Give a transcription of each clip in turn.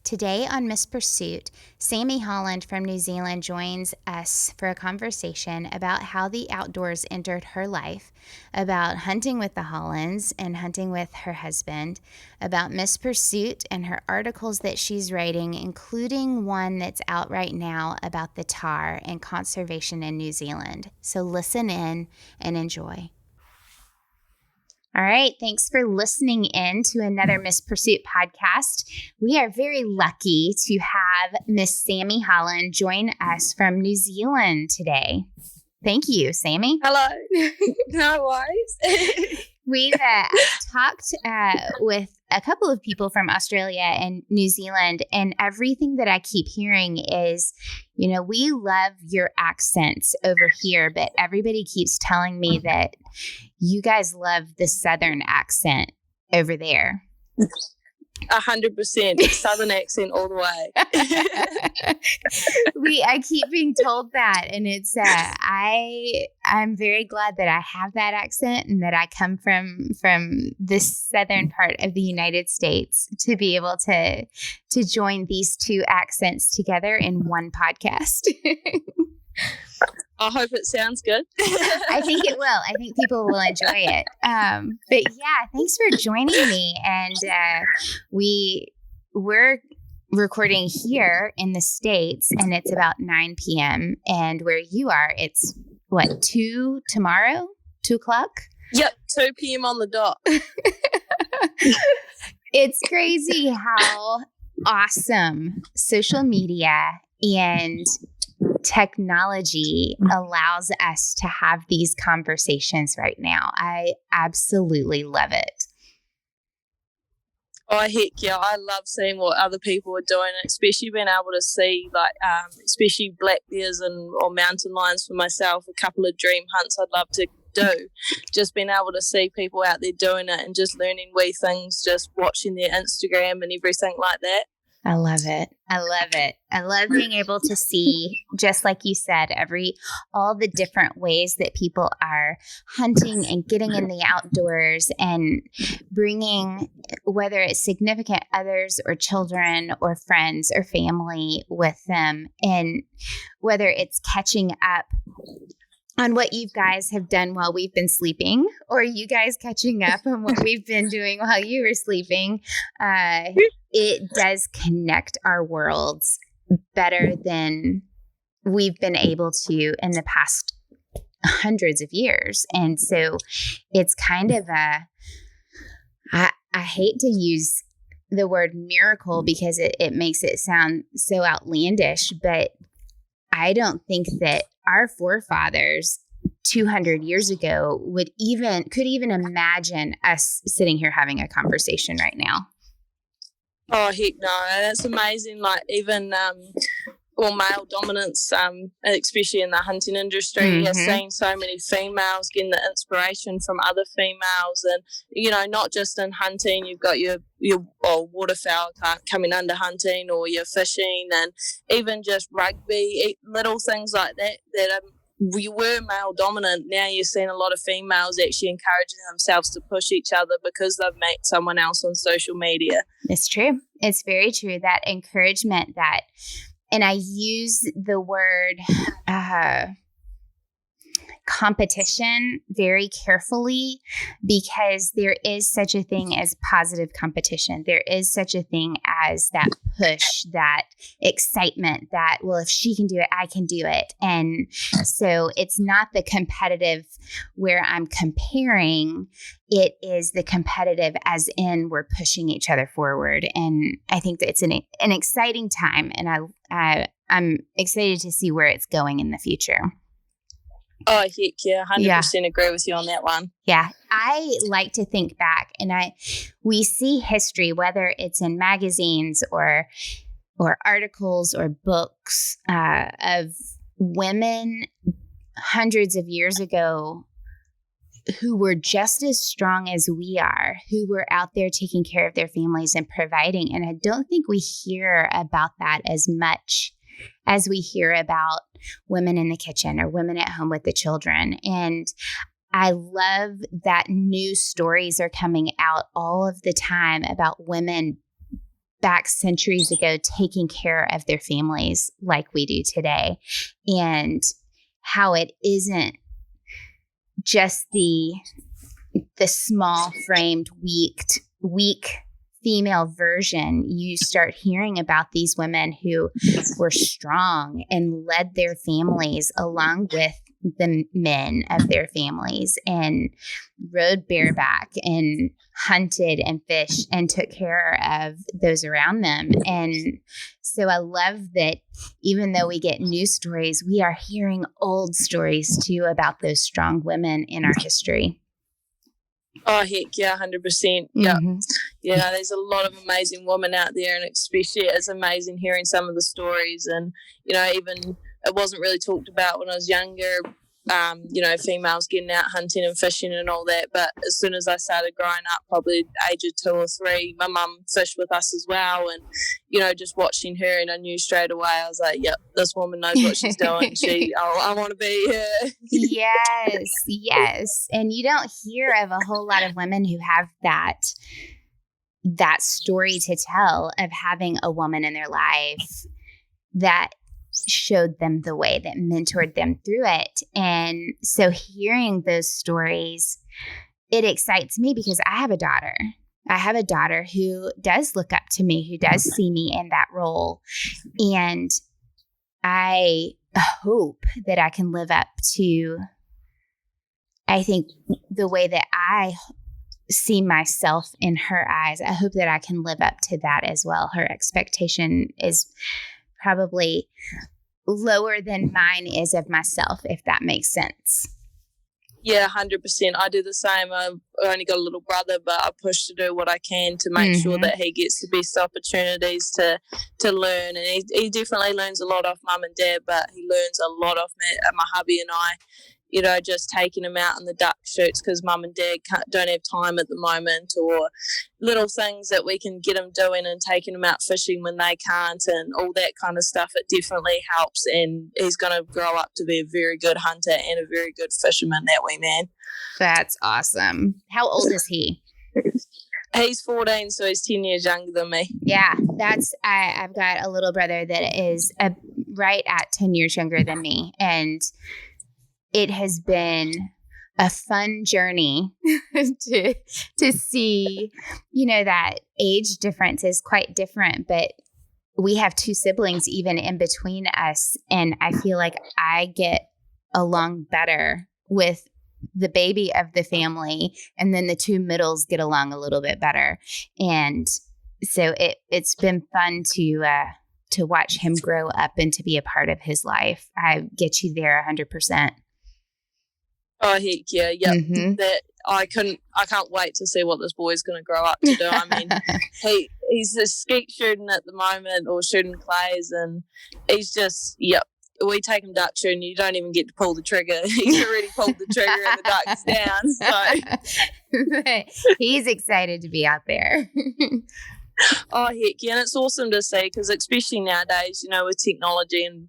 Today on Miss Pursuit, Sammi Holland from New Zealand joins us for a conversation about how the outdoors entered her life, about hunting with the Hollands and hunting with her husband, about Miss Pursuit and her articles that she's writing, including one that's out right now about the Tahr and conservation in New Zealand. So listen in and enjoy. All right. Thanks for listening in to another Miss Pursuit podcast. We are very lucky to have Miss Sammi Holland join us from New Zealand today. Thank you, Sammi. Hello. No worries. We've talked with a couple of people from Australia and New Zealand, and everything that I keep hearing is, you know, we love your accents over here, but everybody keeps telling me that you guys love the Southern accent over there. 100% Southern accent all the way. I keep being told that, and it's I'm very glad that I have that accent and that I come from this southern part of the United States to be able to join these two accents together in one podcast. I hope it sounds good. I think it will. I think people will enjoy it. But yeah, thanks for joining me. And we're recording here in the States, and it's about 9 p.m. And where you are, it's what, 2 tomorrow? 2 o'clock? Yep, 2 p.m. on the dot. It's crazy how awesome social media and technology allows us to have these conversations right now. I absolutely love it. Oh, heck yeah. I love seeing what other people are doing, especially being able to see, like, especially black bears or mountain lions for myself, a couple of dream hunts I'd love to do. Just being able to see people out there doing it and just learning wee things, just watching their Instagram and everything like that. I love it. I love it. I love being able to see, just like you said, all the different ways that people are hunting and getting in the outdoors and bringing, whether it's significant others or children or friends or family with them, and whether it's catching up on what you guys have done while we've been sleeping, or you guys catching up on what we've been doing while you were sleeping. It does connect our worlds better than we've been able to in the past hundreds of years. And so it's kind of I hate to use the word miracle because it makes it sound so outlandish, but I don't think that our forefathers 200 years ago could even imagine us sitting here having a conversation right now. Oh, heck no. That's amazing. Like, even male dominance, especially in the hunting industry, has seen so many females getting the inspiration from other females. And, you know, not just in hunting, you've got your waterfowl coming under hunting, or your fishing, and even just rugby, little things like that we were male dominant. Now you're seeing a lot of females actually encouraging themselves to push each other because they've met someone else on social media. It's true. It's very true. That encouragement and I use the word competition very carefully, because there is such a thing as positive competition. There is such a thing as that push, that excitement that, well, if she can do it, I can do it. And so it's not the competitive where I'm comparing. It is the competitive as in we're pushing each other forward. And I think that it's an exciting time, and I'm excited to see where it's going in the future. Oh, heck yeah. 100% agree with you on that one. Yeah. I like to think back, and we see history, whether it's in magazines or articles or books of women hundreds of years ago who were just as strong as we are, who were out there taking care of their families and providing. And I don't think we hear about that as much as we hear about women in the kitchen or women at home with the children. And I love that new stories are coming out all of the time about women back centuries ago taking care of their families like we do today, and how it isn't just the small framed weak female version. You start hearing about these women who were strong and led their families along with the men of their families, and rode bareback and hunted and fished and took care of those around them. And so I love that even though we get new stories, we are hearing old stories too about those strong women in our history. Oh, heck yeah, 100%. Yeah. Mm-hmm. Yeah, there's a lot of amazing women out there, and especially it's amazing hearing some of the stories. And, even it wasn't really talked about when I was younger, females getting out hunting and fishing and all that. But as soon as I started growing up, probably age of 2 or 3, my mum fished with us as well. And, just watching her, and I knew straight away, I was like, yep, this woman knows what she's doing. I want to be her. Yes. And you don't hear of a whole lot of women who have that story to tell of having a woman in their life that showed them the way, that mentored them through it. And so hearing those stories, it excites me because I have a daughter. I have a daughter who does look up to me, who does see me in that role. And I hope that I can live up to, I think, the way that I see myself in her eyes. I hope that I can live up to that as well. Her expectation is probably lower than mine is of myself, if that makes sense. Yeah, 100%. I do the same. I've only got a little brother, but I push to do what I can to make sure that he gets the best opportunities to learn. And he definitely learns a lot off mum and dad, but he learns a lot off my hubby and I. Just taking him out in the duck shoots because mum and dad don't have time at the moment, or little things that we can get them doing, and taking them out fishing when they can't, and all that kind of stuff. It definitely helps, and he's going to grow up to be a very good hunter and a very good fisherman, that wee man. That's awesome. How old is he? He's 14, so he's 10 years younger than me. Yeah, I've got a little brother that is right at 10 years younger than me, and it has been a fun journey to see, that age difference is quite different, but we have 2 siblings even in between us. And I feel like I get along better with the baby of the family, and then the 2 middles get along a little bit better. And so it's been fun to watch him grow up and to be a part of his life. I get you there 100%. Oh, heck yeah. Yep. Mm-hmm. That I can't wait to see what this boy's going to grow up to do. I mean, he's a skeet shooting at the moment, or shooting clays, and he's just, we take him duck shooting, you don't even get to pull the trigger. He's already pulled the trigger and the duck's down. So he's excited to be out there. Oh, heck yeah. And it's awesome to see, because especially nowadays, with technology and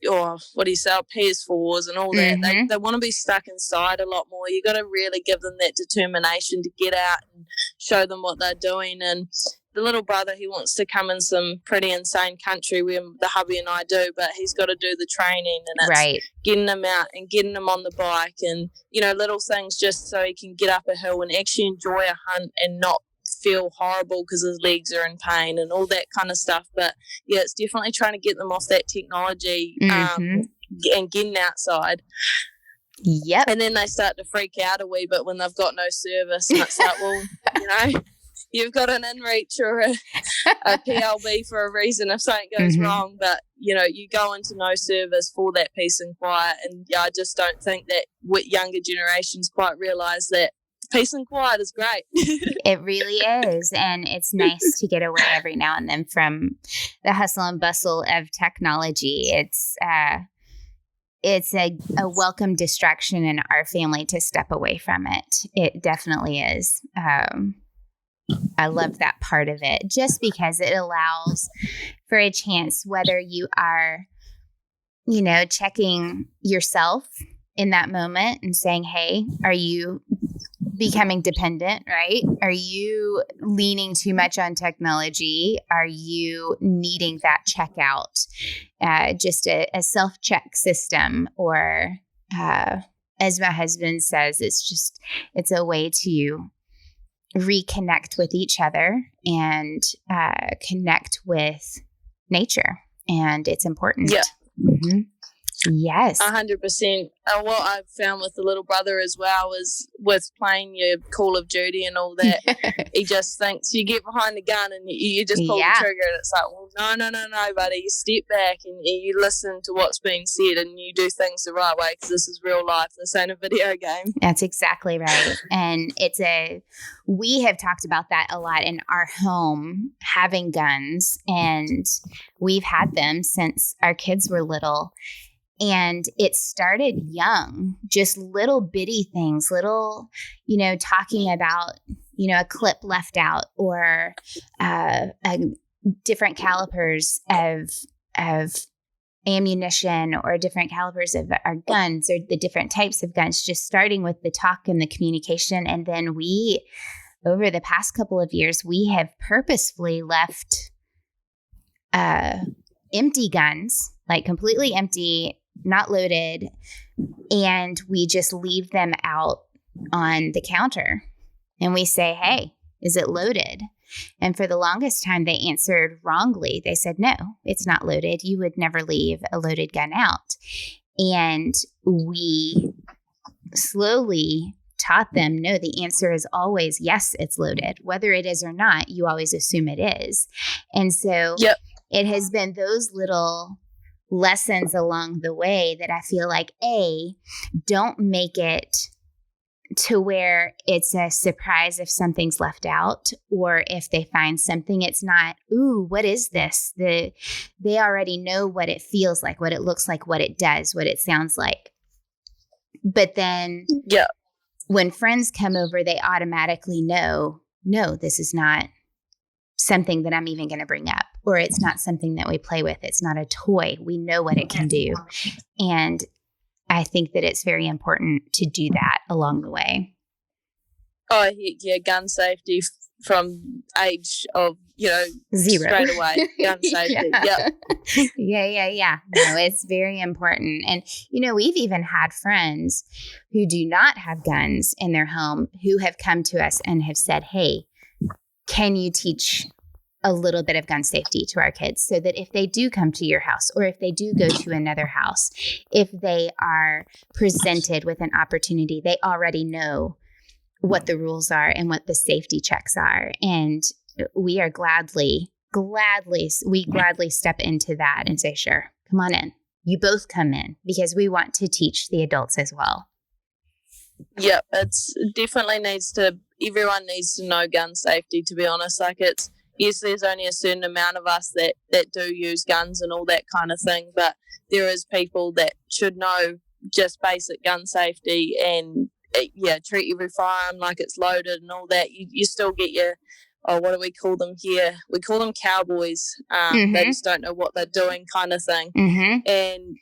PS4s and all that, they want to be stuck inside a lot more. You got to really give them that determination to get out and show them what they're doing. And the little brother, he wants to come in some pretty insane country where the hubby and I do, but he's got to do the training, and it's getting him out and getting him on the bike, and little things just so he can get up a hill and actually enjoy a hunt and not feel horrible because his legs are in pain and all that kind of stuff. But yeah, it's definitely trying to get them off that technology and getting outside. Yep. And then they start to freak out a wee bit when they've got no service, and it's like, well, you've got an inReach or a PLB for a reason if something goes wrong, but you go into no service for that peace and quiet. And I just don't think that younger generations quite realise that peace and quiet is great. It really is. And it's nice to get away every now and then from the hustle and bustle of technology. It's a welcome distraction in our family to step away from it. It definitely is. I love that part of it, just because it allows for a chance, whether you are, checking yourself in that moment and saying, hey, are you becoming dependent, right? Are you leaning too much on technology? Are you needing that checkout? Just a self-check system, or as my husband says, it's a way to reconnect with each other and connect with nature. And it's important. Yeah. Mm-hmm. Yes. 100%. What I've found with the little brother as well is with playing your Call of Duty and all that, he just thinks you get behind the gun and you just pull the trigger, and it's like, well, no, buddy. You step back and you listen to what's being said and you do things the right way, because this is real life. This ain't a video game. That's exactly right. And we have talked about that a lot in our home, having guns, and we've had them since our kids were little. And it started young, just little bitty things, talking about, a clip left out, or different calipers of ammunition, or different calipers of our guns, or the different types of guns, just starting with the talk and the communication. And then over the past couple of years, we have purposefully left empty guns, like completely empty, not loaded, and we just leave them out on the counter. And we say, hey, is it loaded? And for the longest time, they answered wrongly. They said, no, it's not loaded. You would never leave a loaded gun out. And we slowly taught them, no, the answer is always, yes, it's loaded. Whether it is or not, you always assume it is. And so It has been those little lessons along the way that I feel like, don't make it to where it's a surprise if something's left out, or if they find something, it's not, ooh, what is this? They already know what it feels like, what it looks like, what it does, what it sounds like. But then when friends come over, they automatically know, no, this is not something that I'm even going to bring up, or it's not something that we play with. It's not a toy. We know what it can do. And I think that it's very important to do that along the way. Oh, heck yeah, gun safety from age of, 0. Straight away, gun safety. Yeah. No, it's very important. And, we've even had friends who do not have guns in their home who have come to us and have said, hey, can you teach a little bit of gun safety to our kids, so that if they do come to your house, or if they do go to another house, if they are presented with an opportunity, they already know what the rules are and what the safety checks are. And we are gladly step into that and say, sure, come on in. You both come in, because we want to teach the adults as well. Yep, it's definitely everyone needs to know gun safety, to be honest. Like, yes, there's only a certain amount of us that do use guns and all that kind of thing, but there is people that should know just basic gun safety and, treat every firearm like it's loaded and all that. You still get your, what do we call them here? We call them cowboys. They just don't know what they're doing, kind of thing. Mm-hmm. And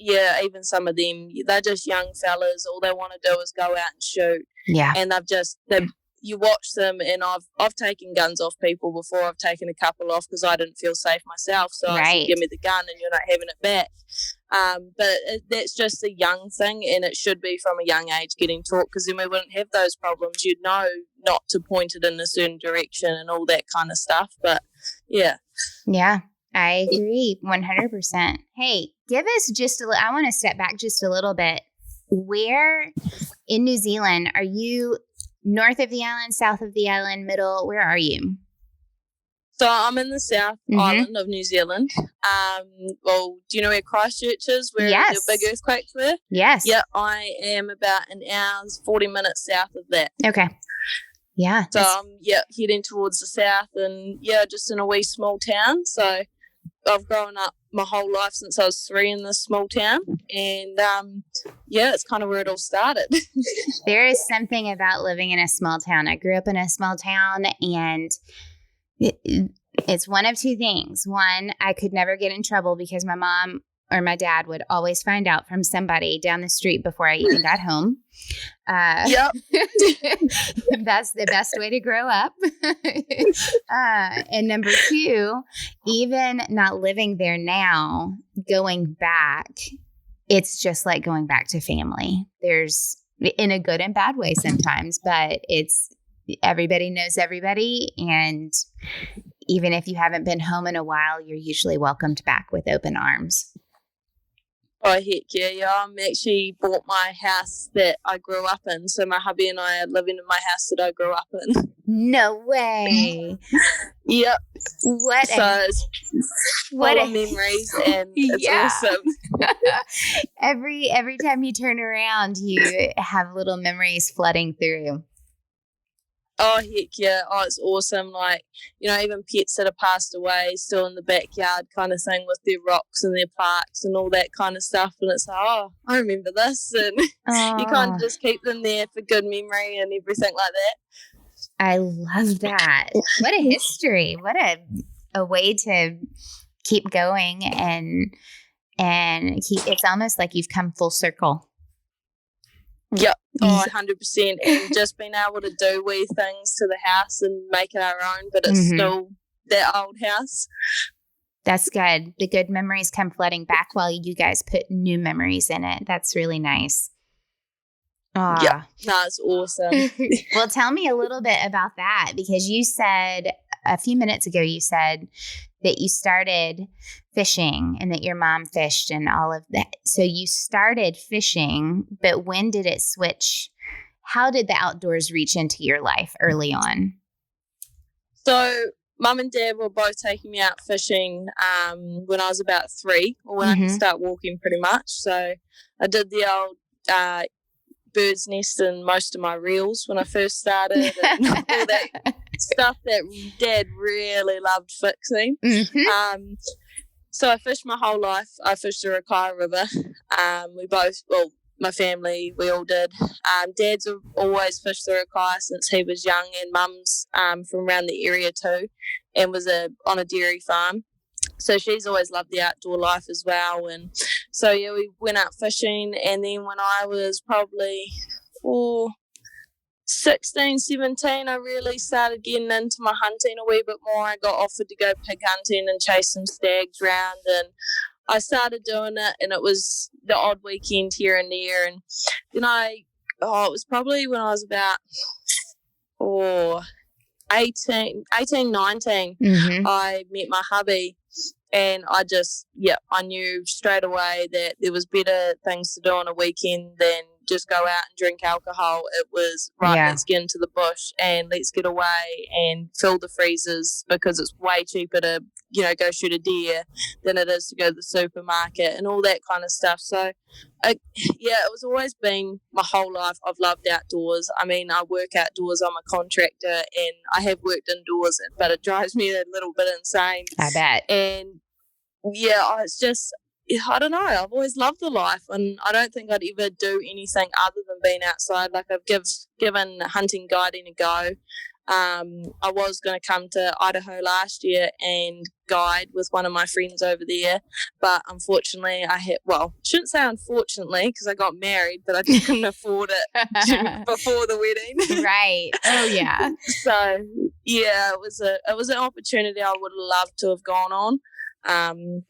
even some of them, they're just young fellas. All they want to do is go out and shoot. Yeah. And you watch them, and I've taken guns off people before. I've taken a couple off because I didn't feel safe myself. So I said, give me the gun and you're not having it back. But that's just a young thing, and it should be from a young age getting taught, because then we wouldn't have those problems. You'd know not to point it in a certain direction and all that kind of stuff. But yeah. Yeah, I agree 100%. Hey, give us I want to step back just a little bit. Where in New Zealand are you? North of the island, south of the island, middle? Where are you? So I'm in the South Island of New Zealand. Do you know where Christchurch is? Where the big earthquakes were? Yes. Yeah, I am about an hour's 40 minutes south of that. Okay. Yeah. So I'm heading towards the south, and just in a wee small town. So I've grown up my whole life since I was 3 in this small town, and it's kind of where it all started. There is something about living in a small town. I grew up in a small town, and it's one of two things. One, I could never get in trouble because my mom or my dad would always find out from somebody down the street before I even got home. Yep. That's the best way to grow up. And number two, even not living there now, going back, it's just like going back to family. There's, in a good and bad way sometimes, but it's, everybody knows everybody. And even if you haven't been home in a while, you're usually welcomed back with open arms. Oh, heck yeah. Yeah, I'm actually bought my house that I grew up in. So my hubby and I are living in my house that I grew up in. No way. Yep. What a memories, and it's awesome. Every time you turn around, you have little memories flooding through. Oh, heck yeah. Oh, it's awesome. Like, you know, even pets that have passed away still in the backyard kind of thing with their rocks and their plaques and all that kind of stuff. And it's like, oh, I remember this. And you kind of just keep them there for good memory and everything like that. I love that. What a history. What a way to keep going and keep, it's almost like you've come full circle. Yep. Oh, 100%. And just being able to do wee things to the house and make it our own, but it's still that old house. That's good. The good memories come flooding back while you guys put new memories in it. That's really nice. Yeah, no, it's awesome. Well, tell me a little bit about that, because you said a few minutes ago, you said that you started fishing and that your mom fished and all of that. So you started fishing, but when did it switch? How did the outdoors reach into your life early on? So Mum and Dad were both taking me out fishing when I was about 3, or when I could start walking pretty much. So I did the old bird's nest in most of my reels when I first started and all that stuff that Dad really loved fixing. So I fished my whole life. I fished the Rakai River. My family, we all did. Dad's always fished the Rakai since he was young, and Mum's from around the area too, and was on a dairy farm. So she's always loved the outdoor life as well. And so, yeah, we went out fishing. And then when I was probably 16, 17, I really started getting into my hunting a wee bit more. I got offered to go pig hunting and chase some stags round. And I started doing it, and it was the odd weekend here and there. And then it was probably when I was about 18, 19, I met my hubby. And I knew straight away that there was better things to do on a weekend than just go out and drink alcohol. It was, let's get into the bush and let's get away and fill the freezers, because it's way cheaper to, go shoot a deer than it is to go to the supermarket and all that kind of stuff. So, it was always been my whole life. I've loved outdoors. I mean, I work outdoors. I'm a contractor and I have worked indoors, but it drives me a little bit insane. I bet. And it's just, I don't know. I've always loved the life, and I don't think I'd ever do anything other than being outside. Like, I've given hunting guiding a go. I was going to come to Idaho last year and guide with one of my friends over there, but unfortunately shouldn't say unfortunately, because I got married, but I couldn't afford it before the wedding. Right. Oh yeah. So yeah, it was an opportunity I would have loved to have gone on.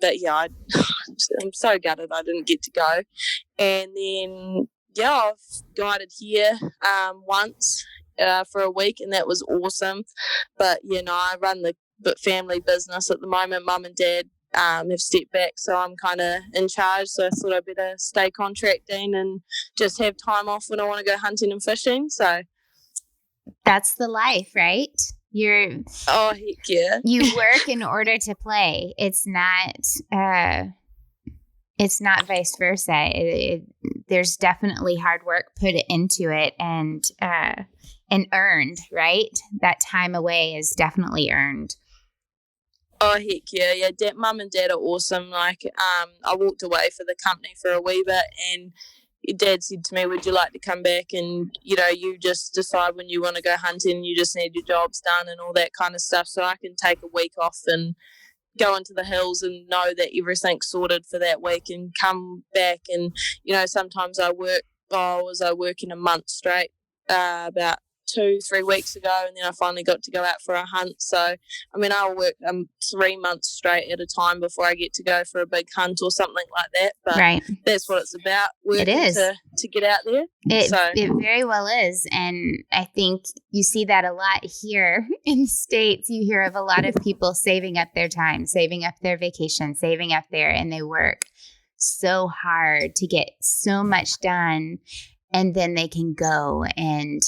But yeah, I'm so gutted I didn't get to go. And then I've guided here once for a week, and that was awesome. But I run the family business at the moment. Mum and Dad have stepped back, so I'm kind of in charge. So I thought I'd better stay contracting and just have time off when I want to go hunting and fishing. So that's the life, right? Oh heck yeah. You work in order to play. It's not vice versa. There's definitely hard work put into it and earned, right? That time away is definitely earned. Oh heck yeah, yeah. Mum and Dad are awesome. Like, I walked away for the company for a wee bit, and Dad said to me, "Would you like to come back and you just decide when you want to go hunting? You just need your jobs done and all that kind of stuff. So I can take a week off and go into the hills and know that everything's sorted for that week and come back. And, sometimes I was working a month straight about 2-3 weeks ago, and then I finally got to go out for a hunt. So, I'll work 3 months straight at a time before I get to go for a big hunt or something like that. But that's what it's about, working to get out there. It very well is. And I think you see that a lot here in the States. You hear of a lot of people saving up their time, saving up their vacation, saving up there, and they work so hard to get so much done. And then they can go and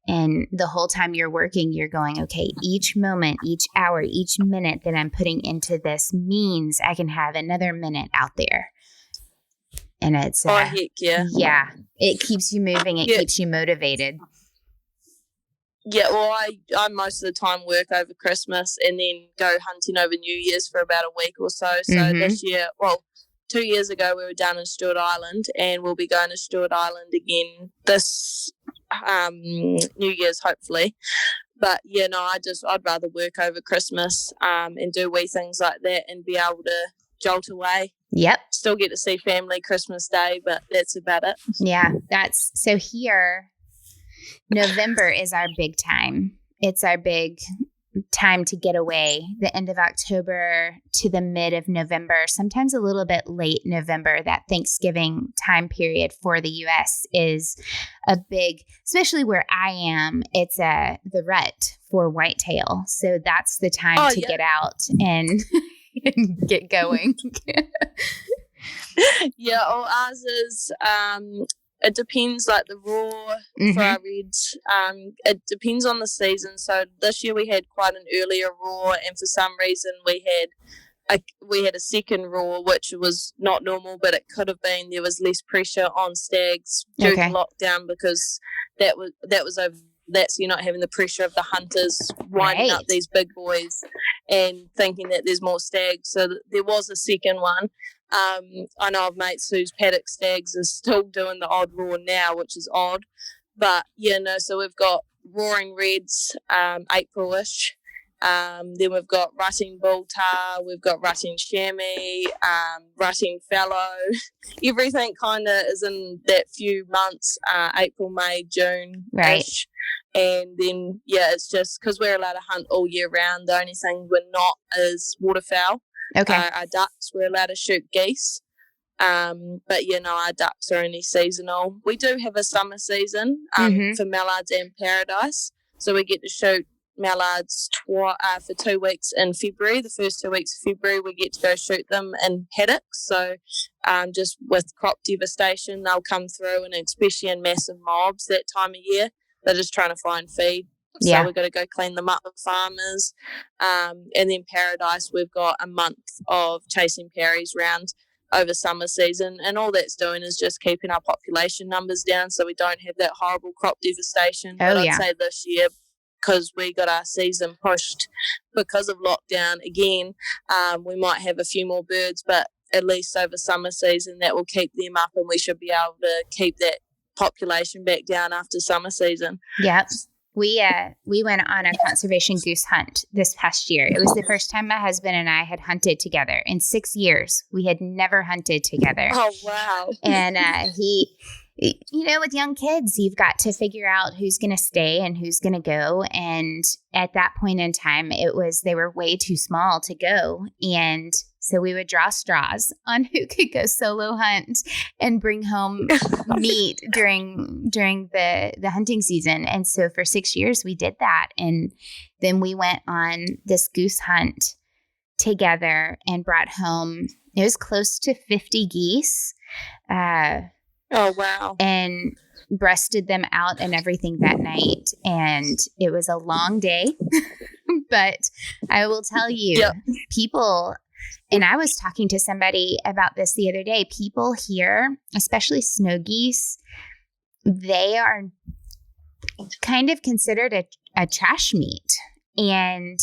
the whole time you're working, you're going, okay, each moment, each hour, each minute that I'm putting into this means I can have another minute out there. And it's, heck yeah. Yeah, it keeps you moving. It keeps you motivated. Yeah, well, I most of the time work over Christmas and then go hunting over New Year's for about a week or so. So this year, 2 years ago, we were down in Stewart Island, and we'll be going to Stewart Island again this New Year's, hopefully. But I'd rather work over Christmas and do wee things like that and be able to jolt away. Yep. Still get to see family Christmas Day, but that's about it. Yeah, so here, November is our big time. It's our big time to get away, the end of October to the mid of November, sometimes a little bit late November. That Thanksgiving time period for the U.S. is a big, especially where I am, it's the rut for whitetail. So that's the time to get out and get going. Yeah, well, ours is it depends, like the raw for our reds. It depends on the season. So this year we had quite an earlier raw, and for some reason we had a second raw, which was not normal, but it could have been. There was less pressure on stags due to lockdown, because that was over. That's you're not having the pressure of the hunters winding up these big boys and thinking that there's more stags. So there was a second one. I know of mates whose paddock stags are still doing the odd roar now, which is odd. But, so we've got roaring reds, April-ish. Then we've got rutting bull Tahr, we've got rutting chamois, rutting fallow. Everything kind of is in that few months, April, May, June-ish. Right. And then, it's just because we're allowed to hunt all year round. The only thing we're not is waterfowl. Okay. Our ducks, we're allowed to shoot geese. But, our ducks are only seasonal. We do have a summer season for mallards and paradise. So we get to shoot mallards for 2 weeks in February. The first 2 weeks of February, we get to go shoot them in paddocks. So just with crop devastation, they'll come through, and especially in massive mobs that time of year. They're just trying to find feed. So we've got to go clean them up with farmers. And then paradise, we've got a month of chasing parries round over summer season. And all that's doing is just keeping our population numbers down so we don't have that horrible crop devastation. But I'd say this year, because we got our season pushed because of lockdown again, we might have a few more birds, but at least over summer season that will keep them up, and we should be able to keep that population back down after summer season. Yep. We went on a conservation goose hunt this past year. It was the first time my husband and I had hunted together in 6 years. We had never hunted together. Oh, wow. And he, with young kids, you've got to figure out who's going to stay and who's going to go. And at that point in time, they were way too small to go. And so we would draw straws on who could go solo hunt and bring home meat during the hunting season. And so for 6 years we did that. And then we went on this goose hunt together and brought home, it was close to 50 geese. Oh, wow. And breasted them out and everything that night. And it was a long day. But I will tell you, people... And I was talking to somebody about this the other day. People here, especially snow geese, they are kind of considered a trash meat. And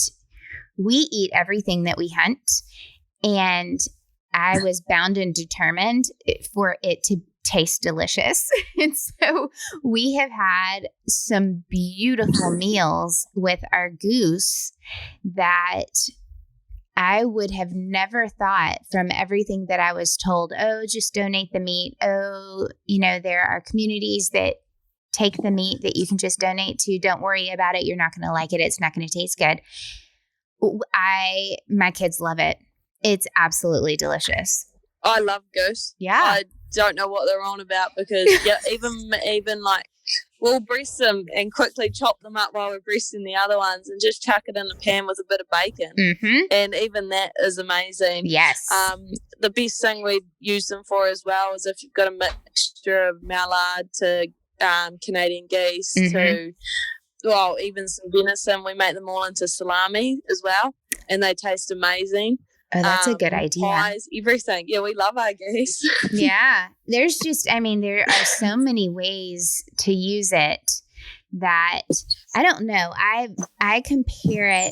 we eat everything that we hunt. And I was bound and determined for it to taste delicious. And so we have had some beautiful meals with our goose that I would have never thought from everything that I was told, oh, just donate the meat. Oh, there are communities that take the meat that you can just donate to. Don't worry about it. You're not going to like it. It's not going to taste good. My kids love it. It's absolutely delicious. I love goose. Yeah. I don't know what they're on about because even like we'll breast them and quickly chop them up while we're breasting the other ones and just chuck it in a pan with a bit of bacon. Mm-hmm. And even that is amazing. Yes. The best thing we use them for as well is if you've got a mixture of mallard to Canadian geese to, well, even some venison, we make them all into salami as well. And they taste amazing. Oh, that's a good idea. Pies, everything. Yeah, we love our geese. Yeah. There's just, there are so many ways to use it that I don't know. I compare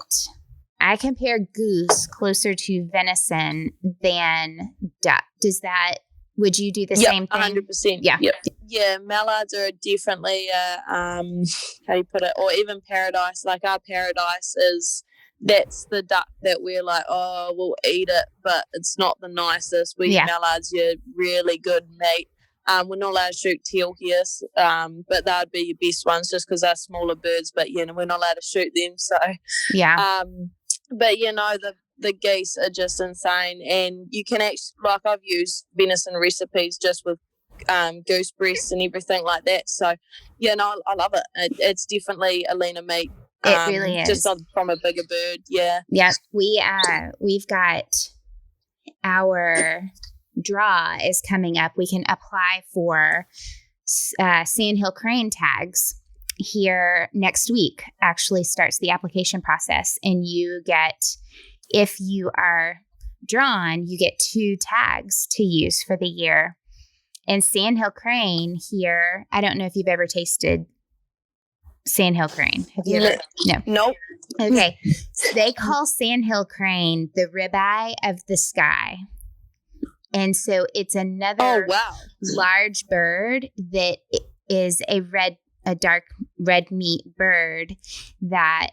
goose closer to venison than duck. Would you do the same thing? 100%. Yeah. Yep. Yeah, mallards are definitely, how do you put it? Or even paradise. Like our paradise that's the duck that we're like, oh, we'll eat it, but it's not the nicest. Mallards, you're really good meat. We're not allowed to shoot teal here, but that would be your best ones just because they're smaller birds, but, we're not allowed to shoot them. So, yeah. But, the geese are just insane. And you can actually, like I've used venison recipes just with goose breasts and everything like that. So, I love it. It's definitely a leaner meat. It really is. Just from a bigger bird, yeah. Yeah, we've got our draw is coming up. We can apply for sandhill crane tags here next week. Actually starts the application process, and you get, if you are drawn, you get 2 tags to use for the year. And sandhill crane here, I don't know if you've ever tasted sandhill crane. Have you ever? No. Nope. Okay. So they call sandhill crane the ribeye of the sky. And so it's another large bird that is a dark red meat bird that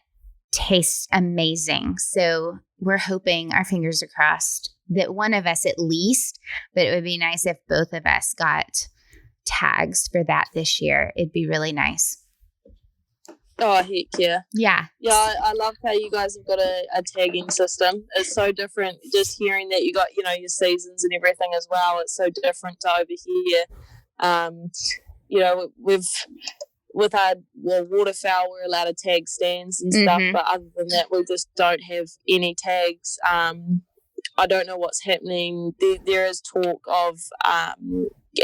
tastes amazing. So we're hoping, our fingers are crossed, that one of us at least, but it would be nice if both of us got tags for that this year. It'd be really nice. Oh, heck yeah. Yeah. Yeah, I love how you guys have got a tagging system. It's so different just hearing that you got, your seasons and everything as well. It's so different to over here. With our waterfowl, we're allowed to tag stands and stuff, but other than that, we just don't have any tags. I don't know what's happening. There is talk of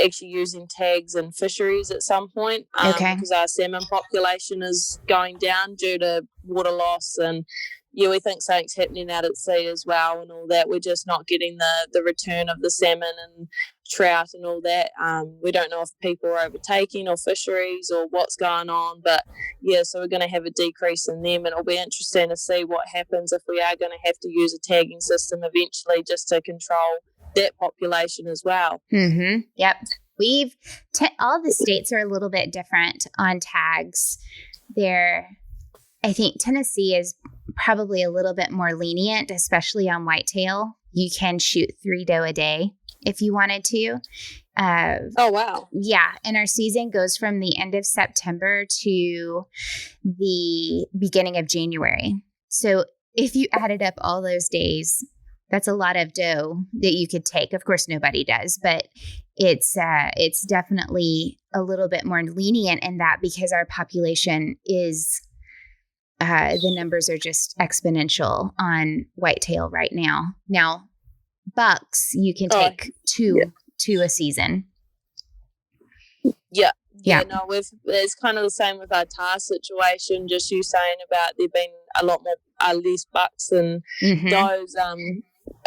actually using tags in fisheries at some point because our salmon population is going down due to water loss, and we think something's happening out at sea as well and all that. We're just not getting the return of the salmon and trout and all that. We don't know if people are overtaking or fisheries or what's going on, but so we're going to have a decrease in them, and it'll be interesting to see what happens if we are going to have to use a tagging system eventually just to control that population as well. Yep. All the states are a little bit different on tags. I think Tennessee is probably a little bit more lenient, especially on whitetail. You can shoot 3 doe a day if you wanted to. Oh, wow. Yeah. And our season goes from the end of September to the beginning of January. So if you added up all those days, that's a lot of doe that you could take. Of course, nobody does, but it's definitely a little bit more lenient in that because our population is, the numbers are just exponential on whitetail right now. Now, bucks, you can take two a season. Yeah. No, it's kind of the same with our Tahr situation. Just you saying about there being a lot more, less bucks and does.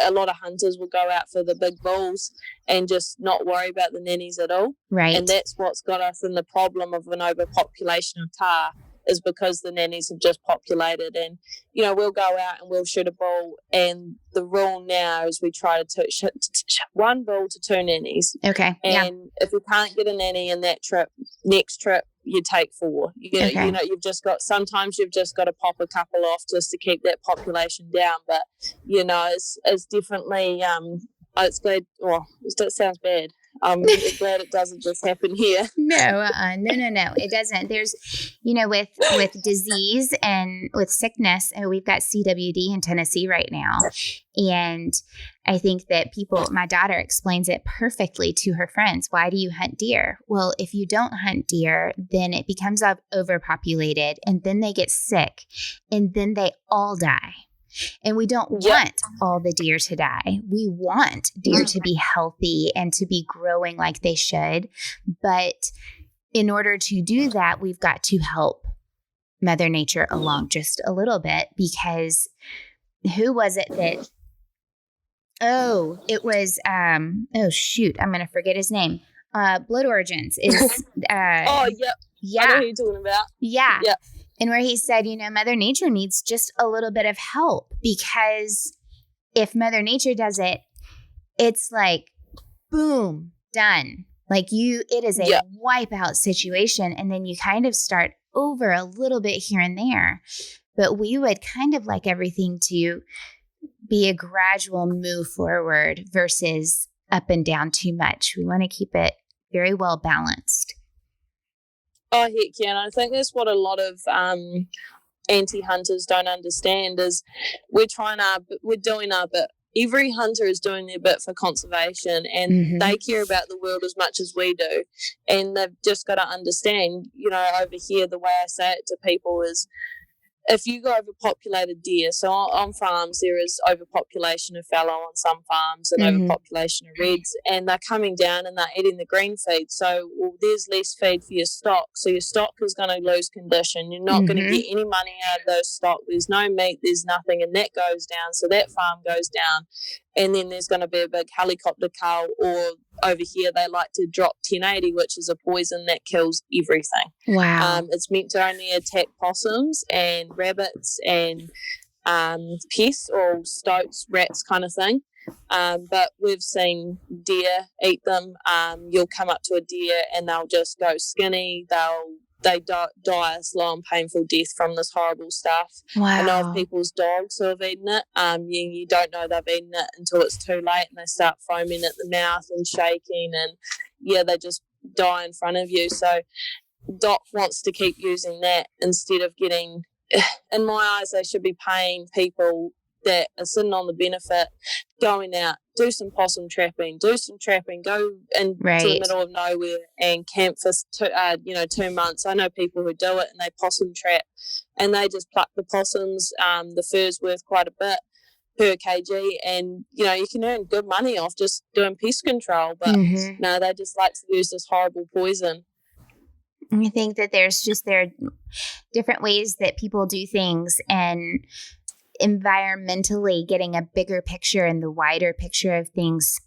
A lot of hunters will go out for the big bulls and just not worry about the nannies at all. Right. And that's what's got us in the problem of an overpopulation of Tahr, is because the nannies have just populated. And, we'll go out and we'll shoot a bull, and the rule now is we try to shoot 1 bull to 2 nannies. Okay. And if we can't get a nanny in that trip, next trip, you take 4. Okay. You know, sometimes you've just got to pop a couple off just to keep that population down. But you know, it's definitely it's glad. Well, that sounds bad. I'm glad it doesn't just happen here. No, it doesn't. There's, with disease and with sickness, we've got CWD in Tennessee right now. And I think that my daughter explains it perfectly to her friends. Why do you hunt deer? Well, if you don't hunt deer, then it becomes overpopulated, and then they get sick, and then they all die. And we don't want all the deer to die. We want deer to be healthy and to be growing like they should. But in order to do that, we've got to help Mother Nature along just a little bit, because who was it that, it was, shoot, I'm going to forget his name. Blood Origins is, yeah. I know who you're talking about. Yeah. Yeah. And where he said, Mother Nature needs just a little bit of help, because if Mother Nature does it, it's like, boom, done. Like it is a wipeout situation. And then you kind of start over a little bit here and there. But we would kind of like everything to be a gradual move forward versus up and down too much. We want to keep it very well balanced. Oh, heck yeah. And I think that's what a lot of anti-hunters don't understand is we're doing our bit. Every hunter is doing their bit for conservation, and they care about the world as much as we do. And they've just got to understand, over here, the way I say it to people is, if you go overpopulated deer, so on farms there is overpopulation of fallow on some farms and overpopulation of reds, and they're coming down and they're eating the green feed. So there's less feed for your stock, so your stock is going to lose condition. You're not going to get any money out of those stock. There's no meat, there's nothing, and that goes down. So that farm goes down, and then there's going to be a big helicopter cull, or over here they like to drop 1080, which is a poison that kills everything. Wow. It's meant to only attack possums and rabbits and pests or stoats, rats kind of thing. But we've seen deer eat them. You'll come up to a deer and they'll just go skinny. They die a slow and painful death from this horrible stuff. Wow. I know of people's dogs who have eaten it. You don't know they've eaten it until it's too late, and they start foaming at the mouth and shaking, and they just die in front of you. So Doc wants to keep using that instead of getting, in my eyes, they should be paying people that are sitting on the benefit, going out, do some possum trapping, go into the middle of nowhere and camp for 2 months. I know people who do it and they possum trap and they just pluck the possums. The fur's worth quite a bit per kg, and you can earn good money off just doing pest control, but no, they just like to use this horrible poison. I think that there are different ways that people do things, and environmentally getting a bigger picture and the wider picture of things,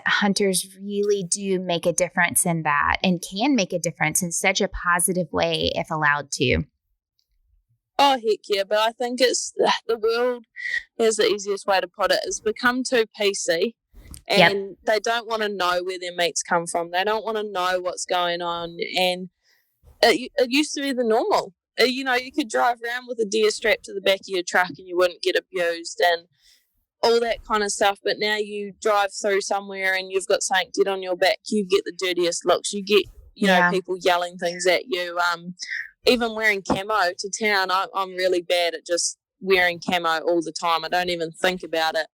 hunters really do make a difference in that, and can make a difference in such a positive way if allowed to. Oh, heck yeah. But I think it's the world, is the easiest way to put it, has become too PC, and they don't want to know where their meats come from. They don't want to know what's going on, and it used to be the normal. You could drive around with a deer strapped to the back of your truck and you wouldn't get abused and all that kind of stuff. But now you drive through somewhere and you've got something dead on your back, you get the dirtiest looks. You get, people yelling things at you. Even wearing camo to town, I'm really bad at just wearing camo all the time. I don't even think about it.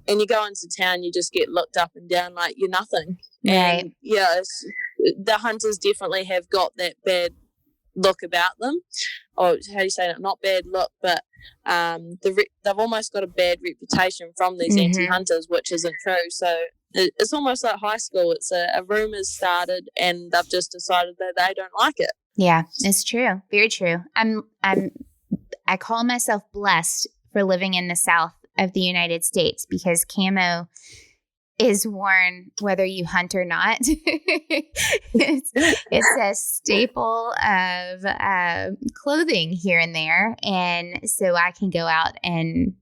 And you go into town, you just get looked up and down like you're nothing. Right. And the hunters definitely have got that bad look about them, or how do you say it? Not bad look, but they've almost got a bad reputation from these anti-hunters, which isn't true. So it's almost like high school. It's a rumors started, and they've just decided that they don't like it. Yeah, it's true. Very true. I call myself blessed for living in the South of the United States, because camo is worn whether you hunt or not. it's a staple of clothing here and there, and so I can go out and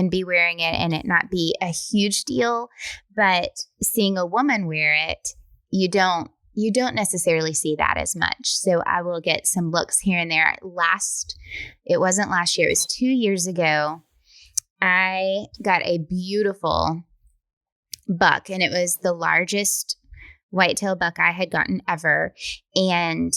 be wearing it and it not be a huge deal. But seeing a woman wear it, you don't you don't necessarily see that as much. So I will get some looks here and there. It wasn't last year, it was 2 years ago. I got a beautiful buck, and it was the largest whitetail buck I had gotten ever. And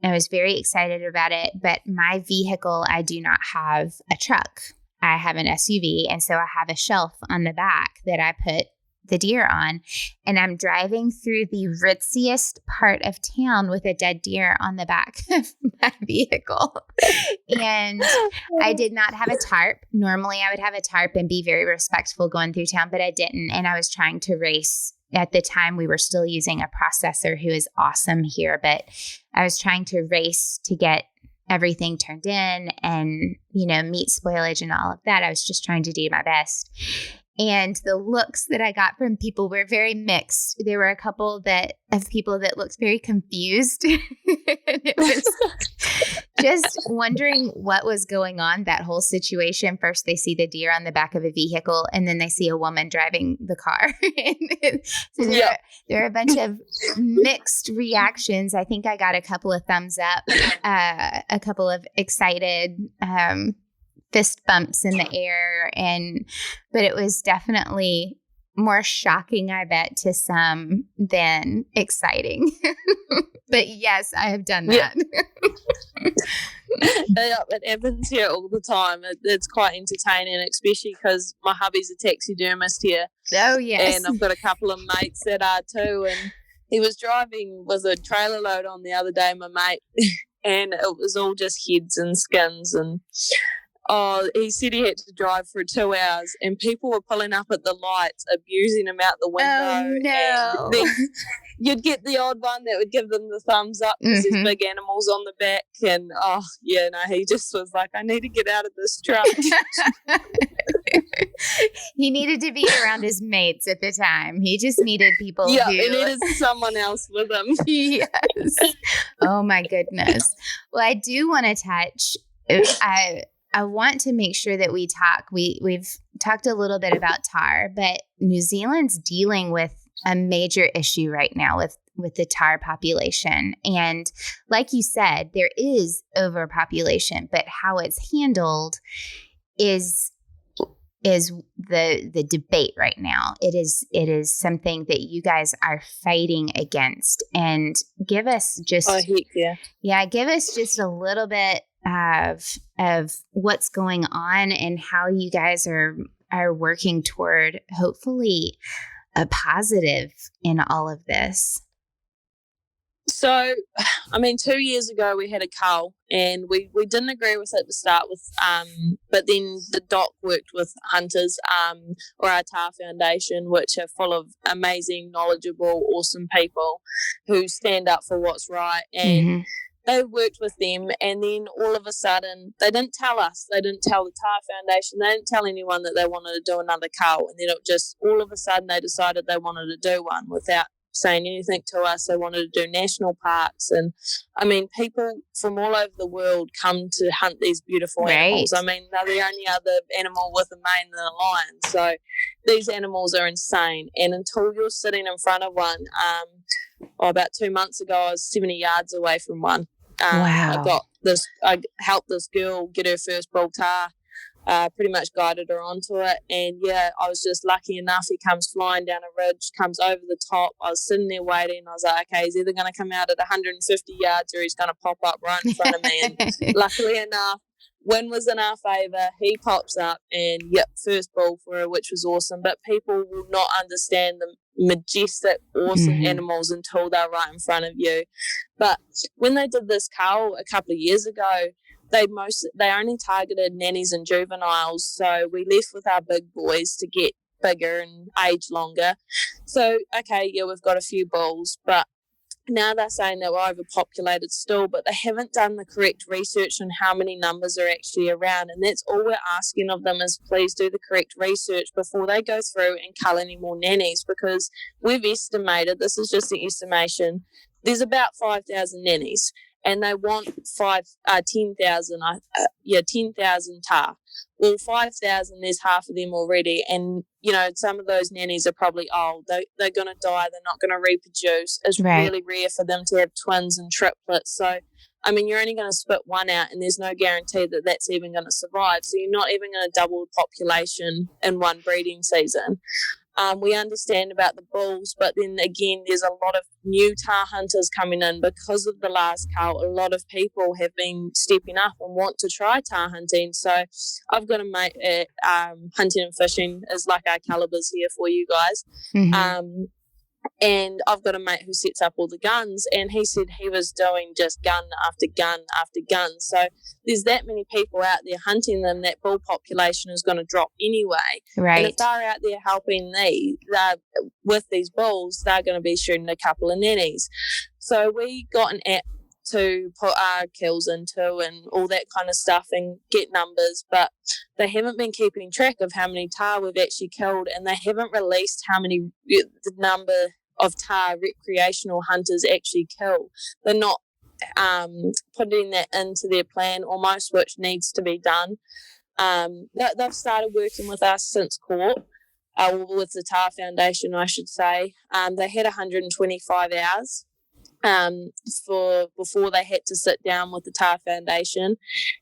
I was very excited about it. But my vehicle, I do not have a truck. I have an SUV. And so I have a shelf on the back that I put the deer on, and I'm driving through the ritziest part of town with a dead deer on the back of my vehicle. And I did not have a tarp. Normally I would have a tarp and be very respectful going through town, but I didn't. And I was trying to race. At the time, we were still using a processor who is awesome here, but I was trying to race to get everything turned in and, meat spoilage and all of that. I was just trying to do my best. And the looks that I got from people were very mixed. There were a couple of people that looked very confused. And it was just wondering what was going on, that whole situation. First, they see the deer on the back of a vehicle, and then they see a woman driving the car. So there are a bunch of mixed reactions. I think I got a couple of thumbs up, a couple of excited fist bumps in the air, but it was definitely more shocking, I bet, to some than exciting. But yes, I have done that. It happens here all the time. It's quite entertaining, especially because my hubby's a taxidermist here. Oh, yes. And I've got a couple of mates that are too. And he was driving with a trailer load on the other day, my mate, and it was all just heads and skins. And he said he had to drive for 2 hours, and people were pulling up at the lights, abusing him out the window. Oh, no. And then you'd get the odd one that would give them the thumbs up because there's big animals on the back. And, he just was like, I need to get out of this truck. He needed to be around his mates at the time. He just needed people he needed someone else with him. Yes. Oh, my goodness. Well, I do want to touch I want to make sure that we talk. We've talked a little bit about Tahr, but New Zealand's dealing with a major issue right now with the Tahr population. And like you said, there is overpopulation, but how it's handled is the debate right now. It is something that you guys are fighting against. And give us just give us just a little bit of what's going on and how you guys are working toward hopefully a positive in all of this. So, 2 years ago we had a cull, and we didn't agree with it to start with, but then the doc worked with hunters, or our Tahr Foundation, which are full of amazing, knowledgeable, awesome people who stand up for what's right, and they worked with them, and then all of a sudden, they didn't tell us, they didn't tell the Tahr Foundation, they didn't tell anyone that they wanted to do another cull, and then it just, all of a sudden, they decided they wanted to do one without saying anything to us. They wanted to do national parks, and people from all over the world come to hunt these beautiful animals. They're the only other animal with a mane than a lion, so these animals are insane. And until you're sitting in front of one, about 2 months ago, I was 70 yards away from one. Wow. I helped this girl get her first bull Tahr. Pretty much guided her onto it, and I was just lucky enough. He comes flying down a ridge, comes over the top. I was sitting there waiting. I was like, okay, he's either going to come out at 150 yards or he's going to pop up right in front of me. And luckily enough, wind was in our favour. He pops up, and first bull for her, which was awesome. But people will not understand the majestic, awesome animals until they're right in front of you. But when they did this cull a couple of years ago, they only targeted nannies and juveniles, so we left with our big boys to get bigger and age longer. So, we've got a few bulls, but now they're saying that we're overpopulated still, but they haven't done the correct research on how many numbers are actually around, and that's all we're asking of them is please do the correct research before they go through and cull any more nannies, because we've estimated, this is just an estimation, there's about 5,000 nannies. And they want 10,000 Tahr. well, 5,000, there's half of them already. And, you know, some of those nannies are probably old. They're going to die. They're not going to reproduce. It's really rare for them to have twins and triplets. So, I mean, you're only going to spit one out and there's no guarantee that that's even going to survive. So you're not even going to double the population in one breeding season. We understand about the bulls, but then again, there's a lot of new tahr hunters coming in because of the last cull. A lot of people have been stepping up and want to try tahr hunting. So I've got a mate at Hunting and Fishing is like our calibers here for you guys. Mm-hmm. And I've got a mate who sets up all the guns, and he said he was doing just gun after gun after gun. So there's that many people out there hunting them, that bull population is going to drop anyway. Right. And if they're out there helping with these bulls, they're going to be shooting a couple of nannies. So we got an app to put our kills into and all that kind of stuff and get numbers, but they haven't been keeping track of how many tahr we've actually killed, and they haven't released the number of tahr recreational hunters actually kill. They're not putting that into their plan almost, which needs to be done. They've started working with us since court, with the Tahr Foundation, I should say. They had 125 hours before they had to sit down with the Tahr Foundation,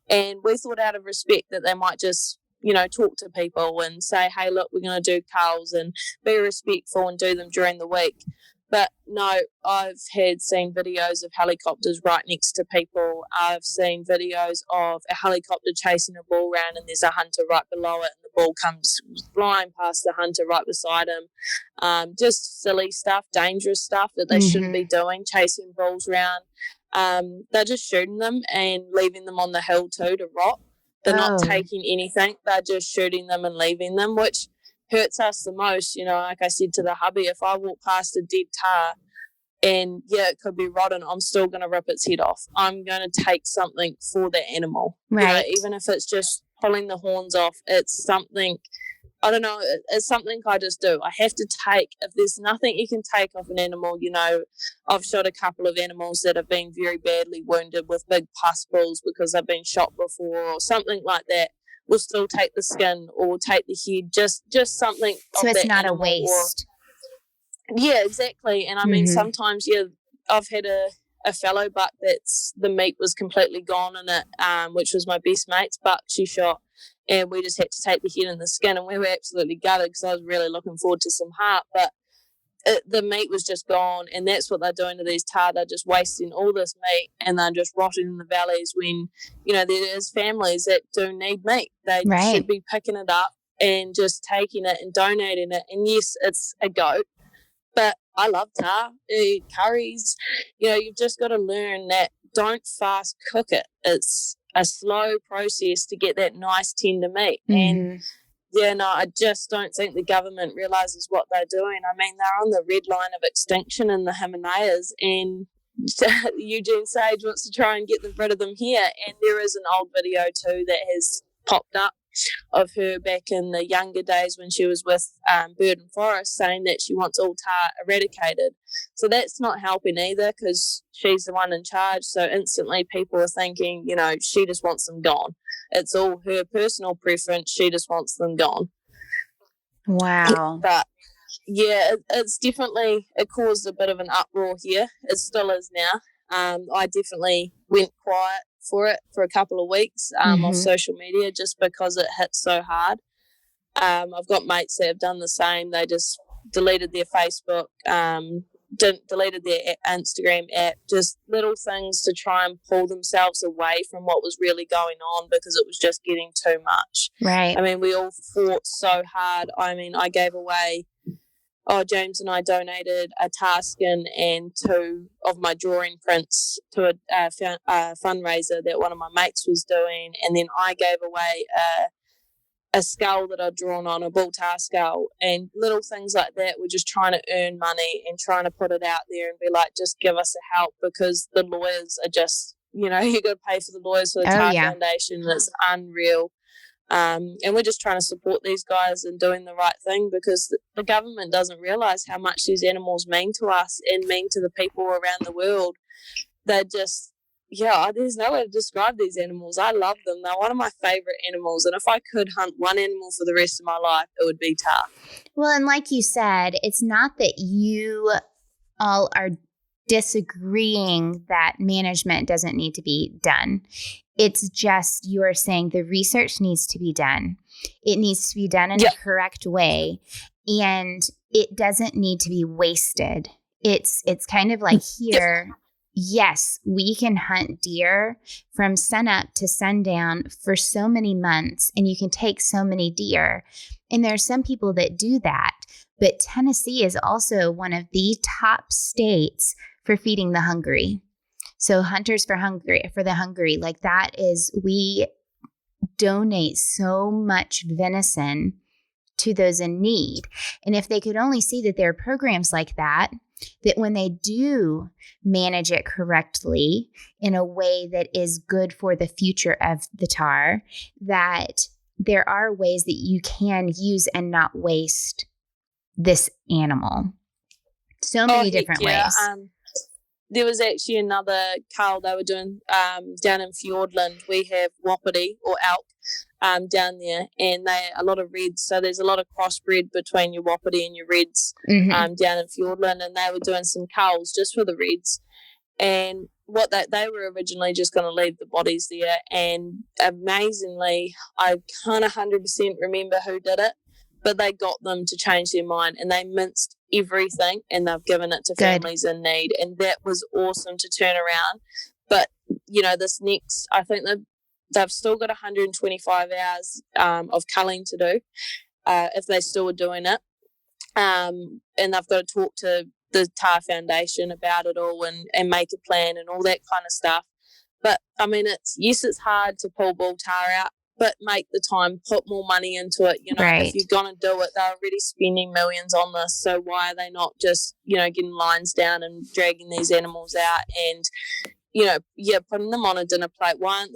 and we thought out of respect that they might just, you know, talk to people and say, hey, look, we're going to do culls and be respectful and do them during the week. But no, I've seen videos of helicopters right next to people. I've seen videos of a helicopter chasing a bull around and there's a hunter right below it and the bull comes flying past the hunter right beside him. Just silly stuff, dangerous stuff that they shouldn't be doing, chasing bulls around. They're just shooting them and leaving them on the hill too to rot. They're not taking anything. They're just shooting them and leaving them, which hurts us the most. You know, like I said to the hubby, if I walk past a dead tahr and it could be rotten, I'm still going to rip its head off. I'm going to take something for the animal. Right. You know, even if it's just pulling the horns off, it's something, I don't know, it's something I just do. I have to take, if there's nothing you can take off an animal, you know, I've shot a couple of animals that have been very badly wounded with big pustules because they've been shot before or something like that. We'll still take the skin or take the head, just something. So it's not a waste. Yeah, exactly. And I mean, sometimes, I've had a fellow buck that's the meat was completely gone in it, which was my best mate's buck she shot. And we just had to take the head and the skin, and we were absolutely gutted because I was really looking forward to some heart. But the meat was just gone, and that's what they're doing to these tahr. They're just wasting all this meat, and they're just rotting in the valleys when, you know, there is families that do need meat. They should be picking it up and just taking it and donating it. And yes, it's a goat, but I love tahr. Curries, you know, you've just got to learn that don't fast cook it. It's a slow process to get that nice tender meat. And yeah, no, I just don't think the government realises what they're doing. I mean, they're on the red line of extinction in the Himalayas, and Eugene Sage wants to try and get rid of them here. And there is an old video too that has popped up of her back in the younger days when she was with Bird and Forest, saying that she wants all tahr eradicated. So that's not helping either, because she's the one in charge. So instantly people are thinking, you know, she just wants them gone. It's all her personal preference. She just wants them gone. Wow. But yeah, it's definitely, it caused a bit of an uproar here. It still is now. I definitely went quiet for it for a couple of weeks on social media just because it hit so hard. I've got mates that have done the same. They just deleted their Facebook, deleted their Instagram app, just little things to try and pull themselves away from what was really going on because it was just getting too much. Right. I mean, we all fought so hard. I mean, I gave away, James and I donated a tahr skin and 2 of my drawing prints to a fundraiser that one of my mates was doing, and then I gave away a skull that I'd drawn on, a bull tahr skull, and little things like that. We're just trying to earn money and trying to put it out there and be like, just give us a help, because the lawyers are just, you know, you got to pay for the lawyers for the Tahr Foundation. That's unreal. And we're just trying to support these guys and doing the right thing, because the government doesn't realise how much these animals mean to us and mean to the people around the world. They're just, there's no way to describe these animals. I love them. They're one of my favorite animals. And if I could hunt one animal for the rest of my life, it would be Tahr. Well, and like you said, it's not that you all are disagreeing that management doesn't need to be done. It's just you're saying the research needs to be done. It needs to be done in a correct way, and it doesn't need to be wasted. It's kind of like here, yes, we can hunt deer from sunup to sundown for so many months, and you can take so many deer. And there are some people that do that. But Tennessee is also one of the top states for feeding the hungry. So Hunters for the Hungry, like that is, we donate so much venison to those in need. And if they could only see that there are programs like that when they do manage it correctly in a way that is good for the future of the Tahr, that there are ways that you can use and not waste this animal. So many different ways. There was actually another cull they were doing down in Fiordland. We have wapiti or elk down there, and they a lot of reds. So there's a lot of crossbred between your wapiti and your reds down in Fiordland, and they were doing some culls just for the reds. And what they were originally just going to leave the bodies there, and amazingly, I can't 100% remember who did it, but they got them to change their mind, and they minced everything, and they've given it to families in need, and that was awesome to turn around. But this next, I think they've still got 125 hours of culling to do if they still are doing it, and they've got to talk to the Tahr Foundation about it all and make a plan and all that kind of stuff. But I mean, it's hard to pull bull Tahr out, but make the time, put more money into it. If you're going to do it, they're already spending millions on this. So why are they not just, getting lines down and dragging these animals out and, putting them on a dinner plate? Why,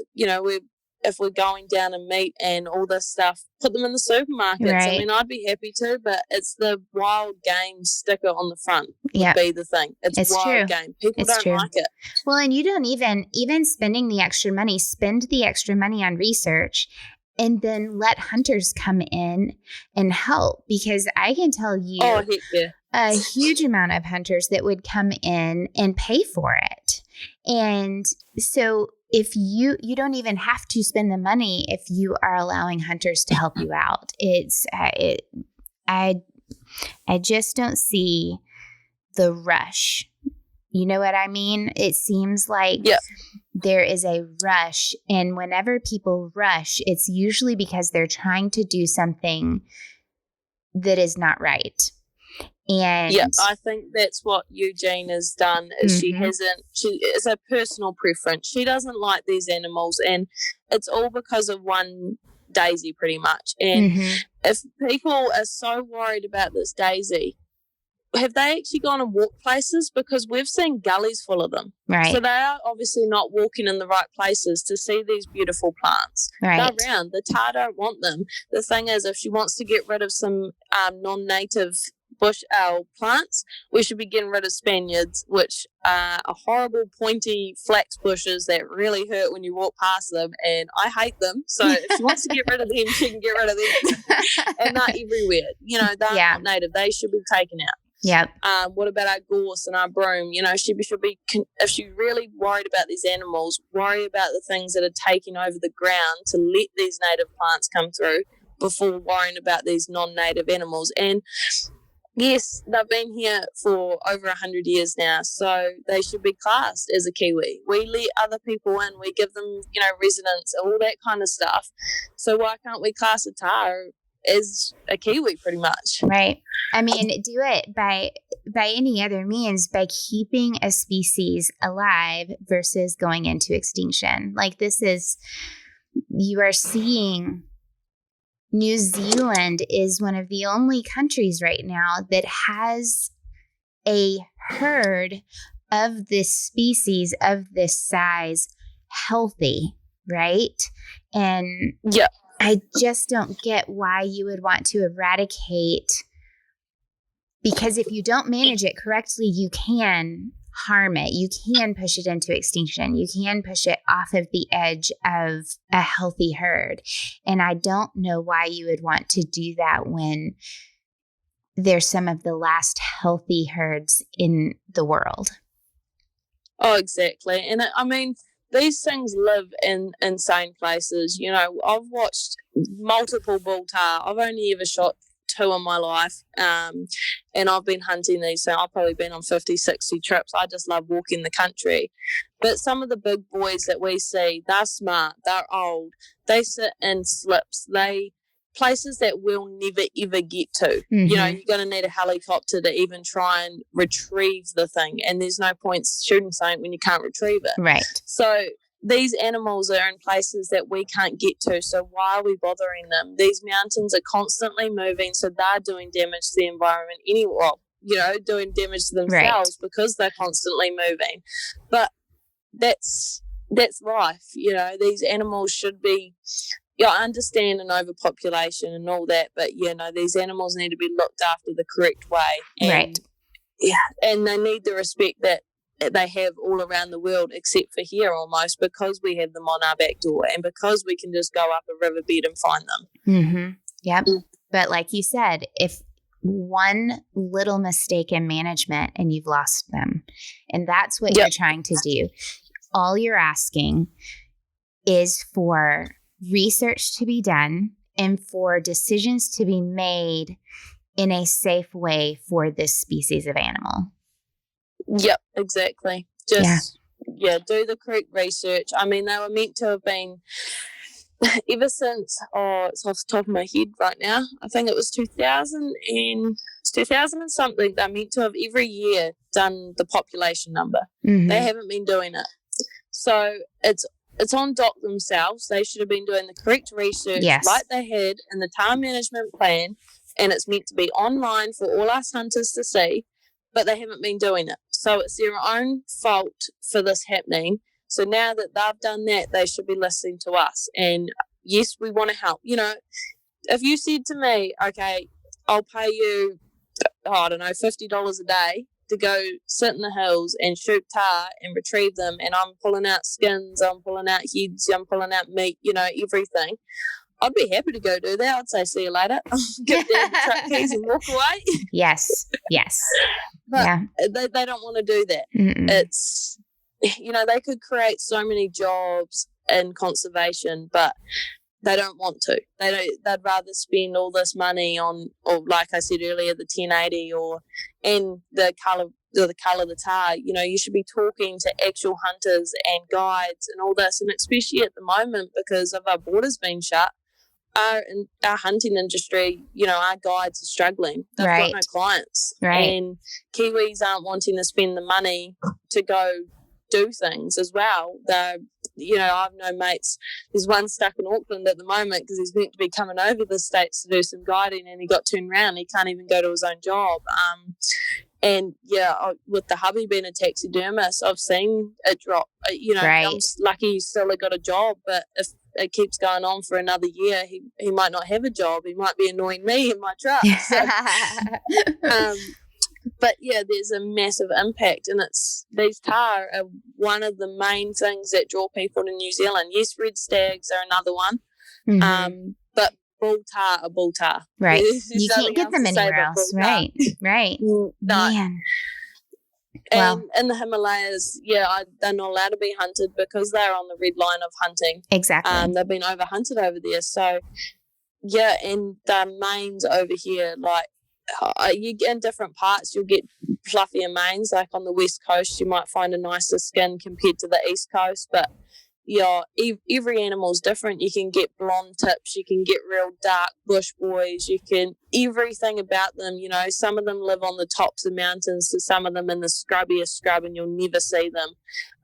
if we're going down and meat and all this stuff, put them in the supermarkets. Right. I mean, I'd be happy to, but it's the wild game sticker on the front would be the thing. It's wild game. People don't like it. Well, and you don't even spending the extra money, spend the extra money on research and then let hunters come in and help, because I can tell you a huge amount of hunters that would come in and pay for it. And so if you don't even have to spend the money if you are allowing hunters to help you out. I just don't see the rush. You know what I mean? It seems like there is a rush, and whenever people rush, it's usually because they're trying to do something that is not right. And I think that's what Eugene has done. Is it's a personal preference. She doesn't like these animals, and it's all because of one Daisy, pretty much. And if people are so worried about this Daisy, have they actually gone and walked places? Because we've seen gullies full of them. Right. So they are obviously not walking in the right places to see these beautiful plants. Right. They're around. The Tahr don't want them. The thing is, if she wants to get rid of some non-native bush owl plants, we should be getting rid of Spaniards, which are horrible pointy flax bushes that really hurt when you walk past them, and I hate them. So if she wants to get rid of them, she can get rid of them. And they're everywhere. They're not native. They should be taken out. Yep. What about our gorse and our broom? She should be, if she's really worried about these animals, worry about the things that are taking over the ground to let these native plants come through before worrying about these non-native animals. And yes, they've been here for over 100 years now, so they should be classed as a Kiwi. We let other people in, we give them, residence, all that kind of stuff. So why can't we class a Tahr as a Kiwi, pretty much? Right. I mean, do it by any other means, by keeping a species alive versus going into extinction. Like you are seeing New Zealand is one of the only countries right now that has a herd of this species, of this size, healthy, right? And I just don't get why you would want to eradicate, because if you don't manage it correctly, you can harm it. You can push it into extinction. You can push it off of the edge of a healthy herd. And I don't know why you would want to do that when they're some of the last healthy herds in the world. Oh, exactly. And I mean, these things live in insane places. You know, I've watched multiple bull tahr. I've only ever shot 2 in my life. And I've been hunting these. So I've probably been on 50, 60 trips. I just love walking the country. But some of the big boys that we see, they're smart, they're old, they sit in slips, places that we'll never ever get to. You know, you're going to need a helicopter to even try and retrieve the thing, and there's no point shooting something when you can't retrieve it. Right. So these animals are in places that we can't get to, so why are we bothering them? These mountains are constantly moving, so they're doing damage to the environment anyway, you know, doing damage to themselves because they're constantly moving. But that's life, you know. These animals should be, I understand an overpopulation and all that, but, you know, these animals need to be looked after the correct way. And, and they need the respect that they have all around the world, except for here almost, because we have them on our back door and because we can just go up a riverbed and find them. Yep. But like you said, if one little mistake in management and you've lost them, and that's what you're trying to do. All you're asking is for research to be done and for decisions to be made in a safe way for this species of animal. Yep, exactly. Just, do the correct research. I mean, they were meant to have been, ever since, it's off the top of my head right now, I think it was 2000 and something, they're meant to have every year done the population number. They haven't been doing it. So it's on DOC themselves. They should have been doing the correct research like they had in the Tahr management plan, and it's meant to be online for all us hunters to see, but they haven't been doing it. So it's their own fault for this happening. So now that they've done that, they should be listening to us. And yes, we want to help. You know, if you said to me, okay, I'll pay you, I don't know, $50 a day to go sit in the hills and shoot tahr and retrieve them, and I'm pulling out skins, I'm pulling out heads, I'm pulling out meat, you know, everything, I'd be happy to go do that. I'd say see you later. Give them the truck keys and walk away. Yes. But they don't want to do that. It's, you know, they could create so many jobs in conservation, but they don't want to. They'd rather spend all this money on, or like I said earlier, the 1080 and the colour of the tahr. You know, you should be talking to actual hunters and guides and all this, and especially at the moment because of our borders being shut, our hunting industry, you know, our guides are struggling. They've got no clients. And Kiwis aren't wanting to spend the money to go do things as well. They're, you know, I've known mates, there's one stuck in Auckland at the moment because he's meant to be coming over the States to do some guiding, and he got turned around. He can't even go to his own job. And with the hubby being a taxidermist, I've seen it drop. You know, I'm lucky he's still got a job, but if it keeps going on for another year, he might not have a job. He might be annoying me in my truck. So, but yeah, there's a massive impact, and these tahr are one of the main things that draw people to New Zealand. Yes, red stags are another one, but bull tahr are bull tahr. Right, you can't get them anywhere else. Right. No. Man. And in the Himalayas, they're not allowed to be hunted because they're on the red line of hunting. Exactly. They've been over-hunted over there. So, and the manes over here, like, you get in different parts, you'll get fluffier manes. Like on the west coast, you might find a nicer skin compared to the east coast. But every animal's different. You can get blonde tips, you can get real dark bush boys, you can everything about them. You know, some of them live on the tops of mountains, to some of them in the scrubbiest scrub, and you'll never see them.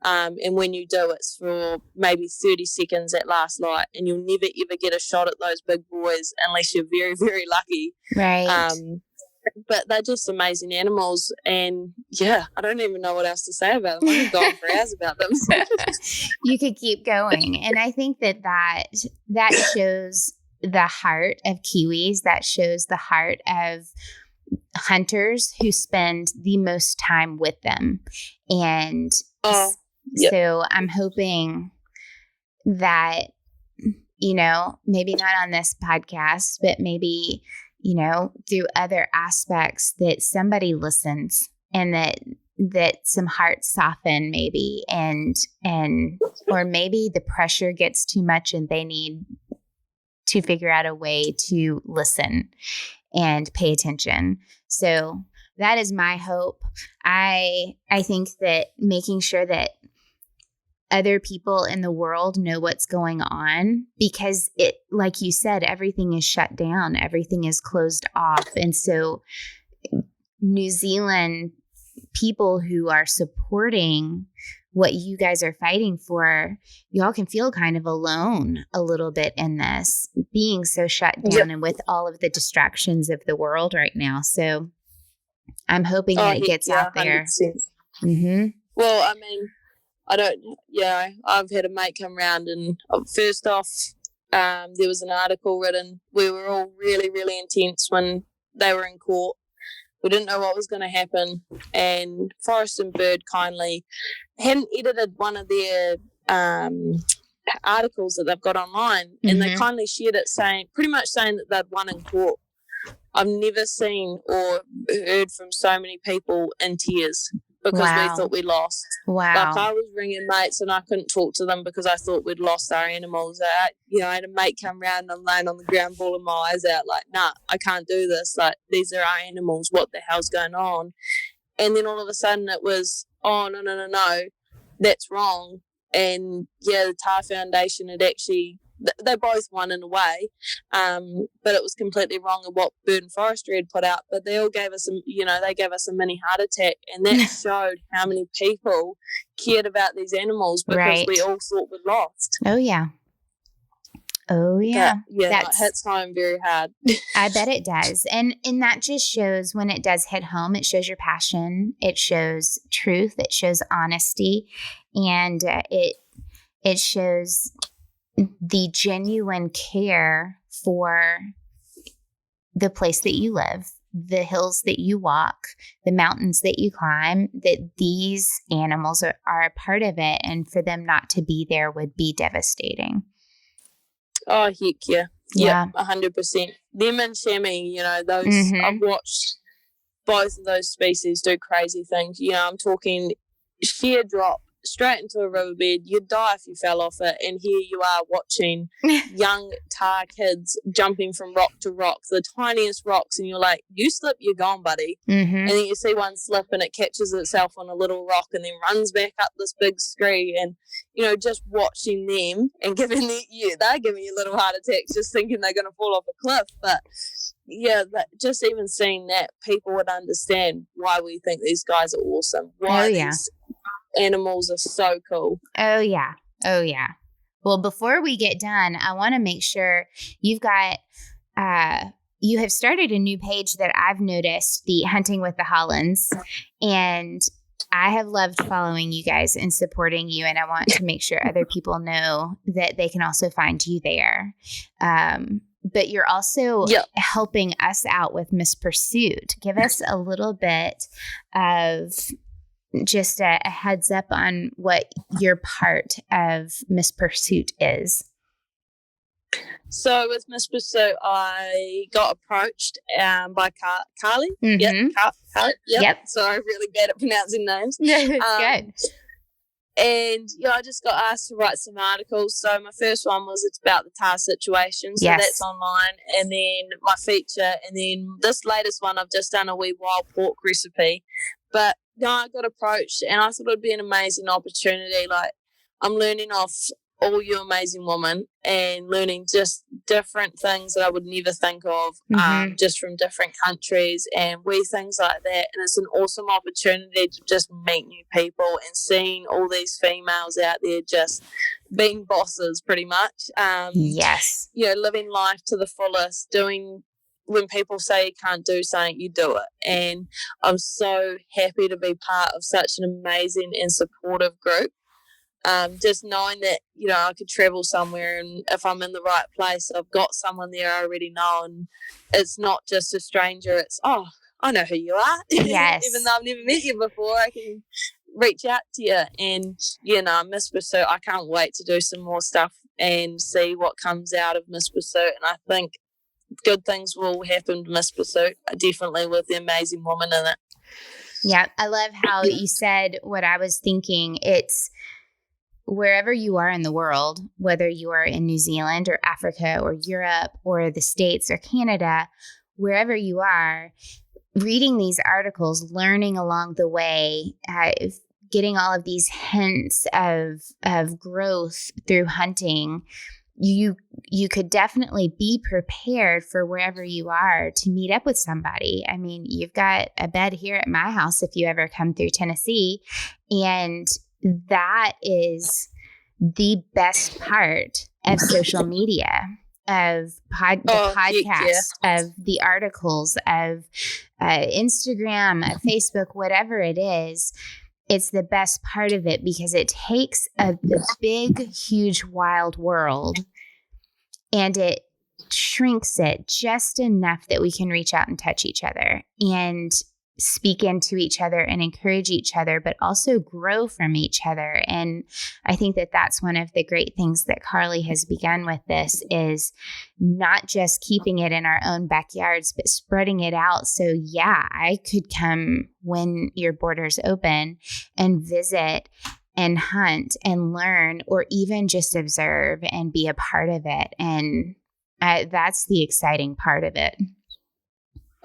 And when you do, it's for maybe 30 seconds at last light, and you'll never ever get a shot at those big boys unless you're very, very lucky. Right. But they're just amazing animals, and I don't even know what else to say about them. I could go on for hours about them. You could keep going, and I think that shows the heart of Kiwis. That shows the heart of hunters who spend the most time with them. And Yep. so I'm hoping that, maybe not on this podcast, but maybe, through other aspects, that somebody listens and that some hearts soften maybe, or maybe the pressure gets too much and they need to figure out a way to listen and pay attention. So that is my hope. I think that making sure that other people in the world know what's going on, because it, like you said, everything is shut down, everything is closed off. And so New Zealand people who are supporting what you guys are fighting for, y'all can feel kind of alone a little bit in this, being so shut down and with all of the distractions of the world right now. So I'm hoping that it gets out there. 100%. Well, I mean, I've had a mate come round, and first off, there was an article written. We were all really, really intense when they were in court. We didn't know what was going to happen, and Forest and Bird kindly hadn't edited one of their articles that they've got online, and they kindly shared it, pretty much saying that they'd won in court. I've never seen or heard from so many people in tears because we thought we lost. Wow. Like, I was ringing mates and I couldn't talk to them because I thought we'd lost our animals. I had a mate come round and I'm laying on the ground bawling my eyes out like, nah, I can't do this. Like, these are our animals. What the hell's going on? And then all of a sudden it was, oh, no, that's wrong. And the Tahr Foundation had actually, they both won in a way, but it was completely wrong of what Bird and Forestry had put out. But they all gave us they gave us a mini heart attack, and that showed how many people cared about these animals because we all thought we'd lost. Oh yeah. That hits home very hard. I bet it does. And that just shows, when it does hit home, it shows your passion, it shows truth, it shows honesty, and it shows the genuine care for the place that you live, the hills that you walk, the mountains that you climb, that these animals are a part of it. And for them not to be there would be devastating. Oh, heck yeah. Yeah, 100%. Them and Sammi, those, I've watched both of those species do crazy things. I'm talking sheer drop straight into a riverbed. You'd die if you fell off it, and here you are watching young Tahr kids jumping from rock to rock, the tiniest rocks, and you're like, you slip, you're gone, buddy. And then you see one slip and it catches itself on a little rock and then runs back up this big scree, and just watching them and they're giving you little heart attacks just thinking they're going to fall off a cliff. But just even seeing that, people would understand why we think these guys are awesome, why these animals are so cool. Oh yeah. Well, before we get done, I want to make sure you've got you have started a new page that I've noticed, the Hunting with the Hollands, and I have loved following you guys and supporting you, and I want to make sure other people know that they can also find you there. But you're also helping us out with Miss Pursuit. Give us a little bit of just a heads up on what your part of Miss Pursuit is. So with Miss Pursuit, I got approached by Carly. Carly. Yep. So I'm really bad at pronouncing names. Good. And I just got asked to write some articles. So my first one was, it's about the Tahr situation. So that's online. And then my feature. And then this latest one, I've just done a wee wild pork recipe. But I got approached and I thought it would be an amazing opportunity. Like, I'm learning off all you amazing women and learning just different things that I would never think of, just from different countries and things like that. And it's an awesome opportunity to just meet new people and seeing all these females out there just being bosses pretty much. Living life to the fullest, doing, when people say you can't do something, you do it. And I'm so happy to be part of such an amazing and supportive group. Just knowing that, I could travel somewhere, and if I'm in the right place, I've got someone there I already know, and it's not just a stranger. It's, I know who you are. Yes. Even though I've never met you before, I can reach out to you. And, Miss Pursuit, I can't wait to do some more stuff and see what comes out of Miss Pursuit. And I think good things will happen to Miss Pursuit, definitely with the amazing woman in it. Yeah, I love how you said what I was thinking. It's wherever you are in the world, whether you are in New Zealand or Africa or Europe or the States or Canada, wherever you are, reading these articles, learning along the way, getting all of these hints of growth through hunting, you could definitely be prepared for wherever you are to meet up with somebody. I mean, you've got a bed here at my house if you ever come through Tennessee, and that is the best part of social media, of the podcast, of the articles, of Instagram, of Facebook, whatever it is. It's the best part of it because it takes the big, huge, wild world and it shrinks it just enough that we can reach out and touch each other and speak into each other and encourage each other, but also grow from each other. And I think that that's one of the great things that Carly has begun with this is not just keeping it in our own backyards, but spreading it out. So yeah, I could come when your borders open and visit and hunt and learn, or even just observe and be a part of it. And that's the exciting part of it.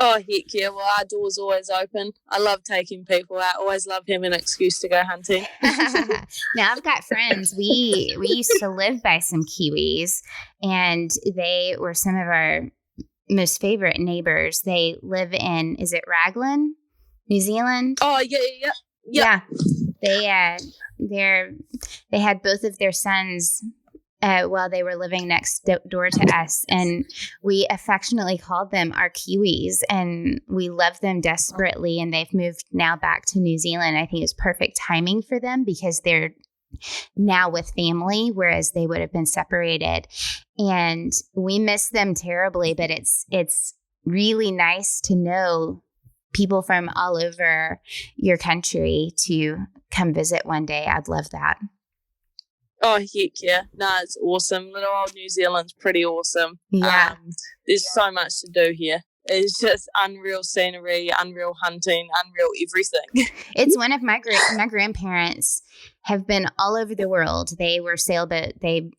Oh, heck yeah. Well, our door's always open. I love taking people out. Always love having an excuse to go hunting. Now, I've got friends. We used to live by some Kiwis, and they were some of our most favorite neighbors. They live in, is it Raglan, New Zealand? Oh, yeah. They had both of their sons while they were living next door to us, and we affectionately called them our Kiwis, and we love them desperately, and they've moved now back to New Zealand. I think it's perfect timing for them because they're now with family, whereas they would have been separated, and we miss them terribly, but it's really nice to know people from all over your country to come visit one day. I'd love that. Oh, heck yeah. No, it's awesome. Little old New Zealand's pretty awesome. Yeah. There's so much to do here. It's just unreal scenery, unreal hunting, unreal everything. It's one of my grandparents have been all over the world. They were sailboat. They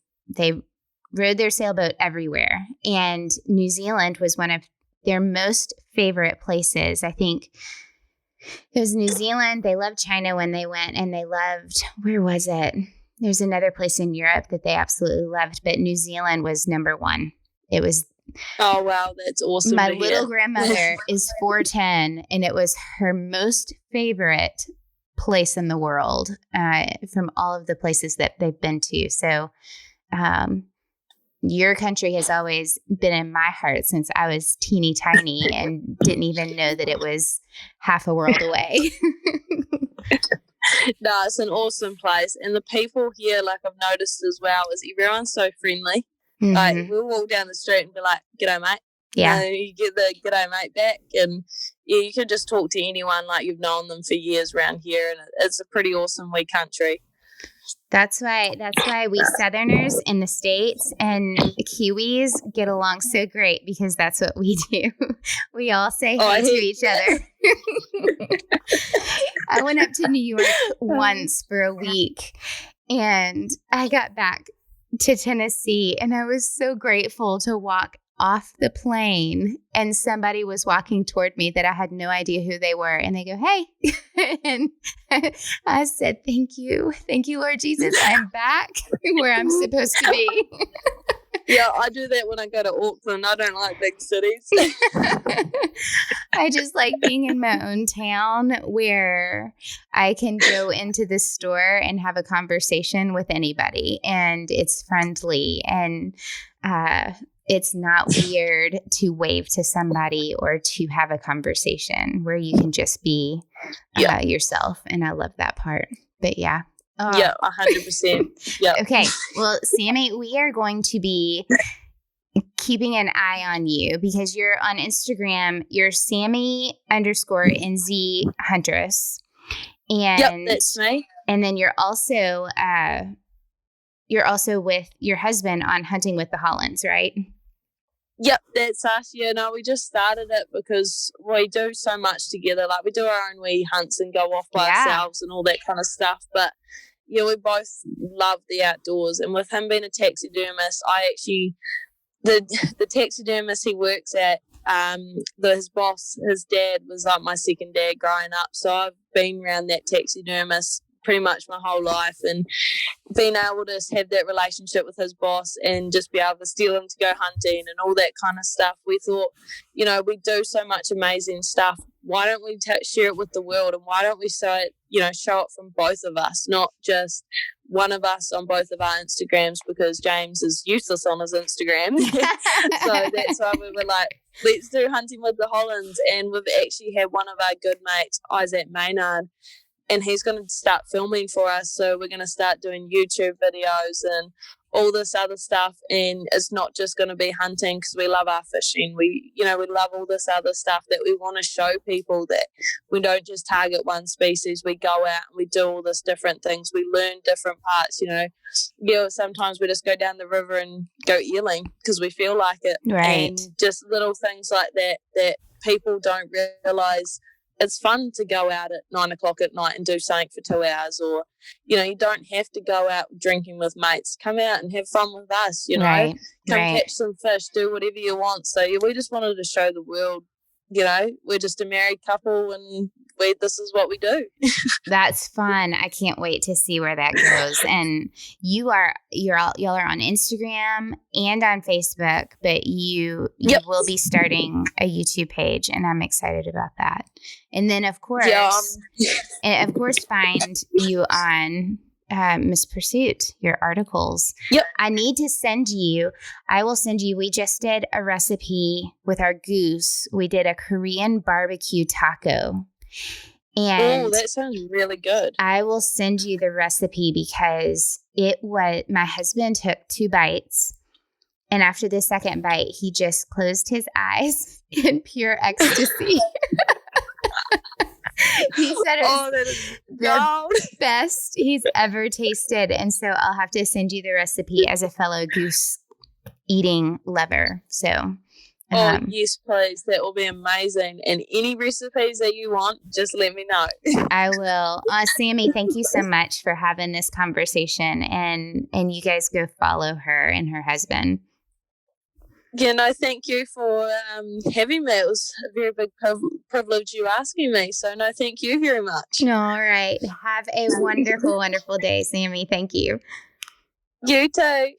rode their sailboat everywhere. And New Zealand was one of their most favorite places. I think it was New Zealand. They loved China when they went, and they loved, where was it? There's another place in Europe that they absolutely loved, but New Zealand was number one. It was. Oh, wow. That's awesome. My little grandmother is 4'10", and it was her most favorite place in the world from all of the places that they've been to. So your country has always been in my heart since I was teeny tiny and didn't even know that it was half a world away. No, it's an awesome place. And the people here, like I've noticed as well, is everyone's so friendly. Mm-hmm. Like we'll walk down the street and be like, "G'day, mate." Yeah. You get the "G'day, mate" back. And yeah, you can just talk to anyone like you've known them for years around here. And it's a pretty awesome wee country. That's why we Southerners in the States and Kiwis get along so great, because that's what we do. We all say hey to each other. I went up to New York once for a week, and I got back to Tennessee, and I was so grateful to walk off the plane, and somebody was walking toward me that I had no idea who they were, and they go, "Hey," and I said, "Thank you, Lord Jesus, I'm back where I'm supposed to be." Yeah, I do that when I go to Auckland. I don't like big cities. I just like being in my own town where I can go into the store and have a conversation with anybody, and it's friendly, and it's not weird to wave to somebody or to have a conversation where you can just be yourself. And I love that part. But yeah. Yeah, 100%. Yeah. Okay. Well, Sammi, we are going to be keeping an eye on you because you're on Instagram. You're Sammi_NZ Huntress, and Yep, that's me. And then you're also with your husband on Hunting with the Hollands, right? Yep, that's us. Yeah, no, we just started it because we do so much together. Like, we do our own wee hunts and go off by ourselves and all that kind of stuff. But, yeah, we both love the outdoors. And with him being a taxidermist, I actually, the taxidermist he works at, his boss, his dad was like my second dad growing up. So I've been around that taxidermist pretty much my whole life, and being able to have that relationship with his boss and just be able to steal him to go hunting and all that kind of stuff, we thought, we do so much amazing stuff. Why don't we share it with the world, and why don't we show it from both of us, not just one of us on both of our Instagrams, because James is useless on his Instagram. So that's why we were like, let's do Hunting with the Hollands. And we've actually had one of our good mates, Isaac Maynard, and he's going to start filming for us. So we're going to start doing YouTube videos and all this other stuff. And it's not just going to be hunting, because we love our fishing. We love all this other stuff that we want to show people, that we don't just target one species. We go out and we do all this different things. We learn different parts, sometimes we just go down the river and go eeling because we feel like it. Right. And just little things like that people don't realize. It's fun to go out at 9 o'clock at night and do something for 2 hours, or, you don't have to go out drinking with mates. Come out and have fun with us, Right. Come catch some fish, do whatever you want. So we just wanted to show the world, we're just a married couple and this is what we do. That's fun. I can't wait to see where that goes. And y'all are on Instagram and on Facebook, but you will be starting a YouTube page, and I'm excited about that. And then of course, find you on Miss Pursuit, your articles. Yep. I will send you, we just did a recipe with our goose. We did a Korean barbecue taco. And that sounds really good. I will send you the recipe because my husband took 2 bites, and after the second bite, he just closed his eyes in pure ecstasy. He said it's the best he's ever tasted. And so I'll have to send you the recipe as a fellow goose eating lover. So yes, please. That will be amazing. And any recipes that you want, just let me know. I will. Sammi, thank you so much for having this conversation. And you guys go follow her and her husband. Yeah, no, thank you for having me. It was a very big privilege you asking me. So, no, thank you very much. All right. Have a wonderful, wonderful day, Sammi. Thank you. You too.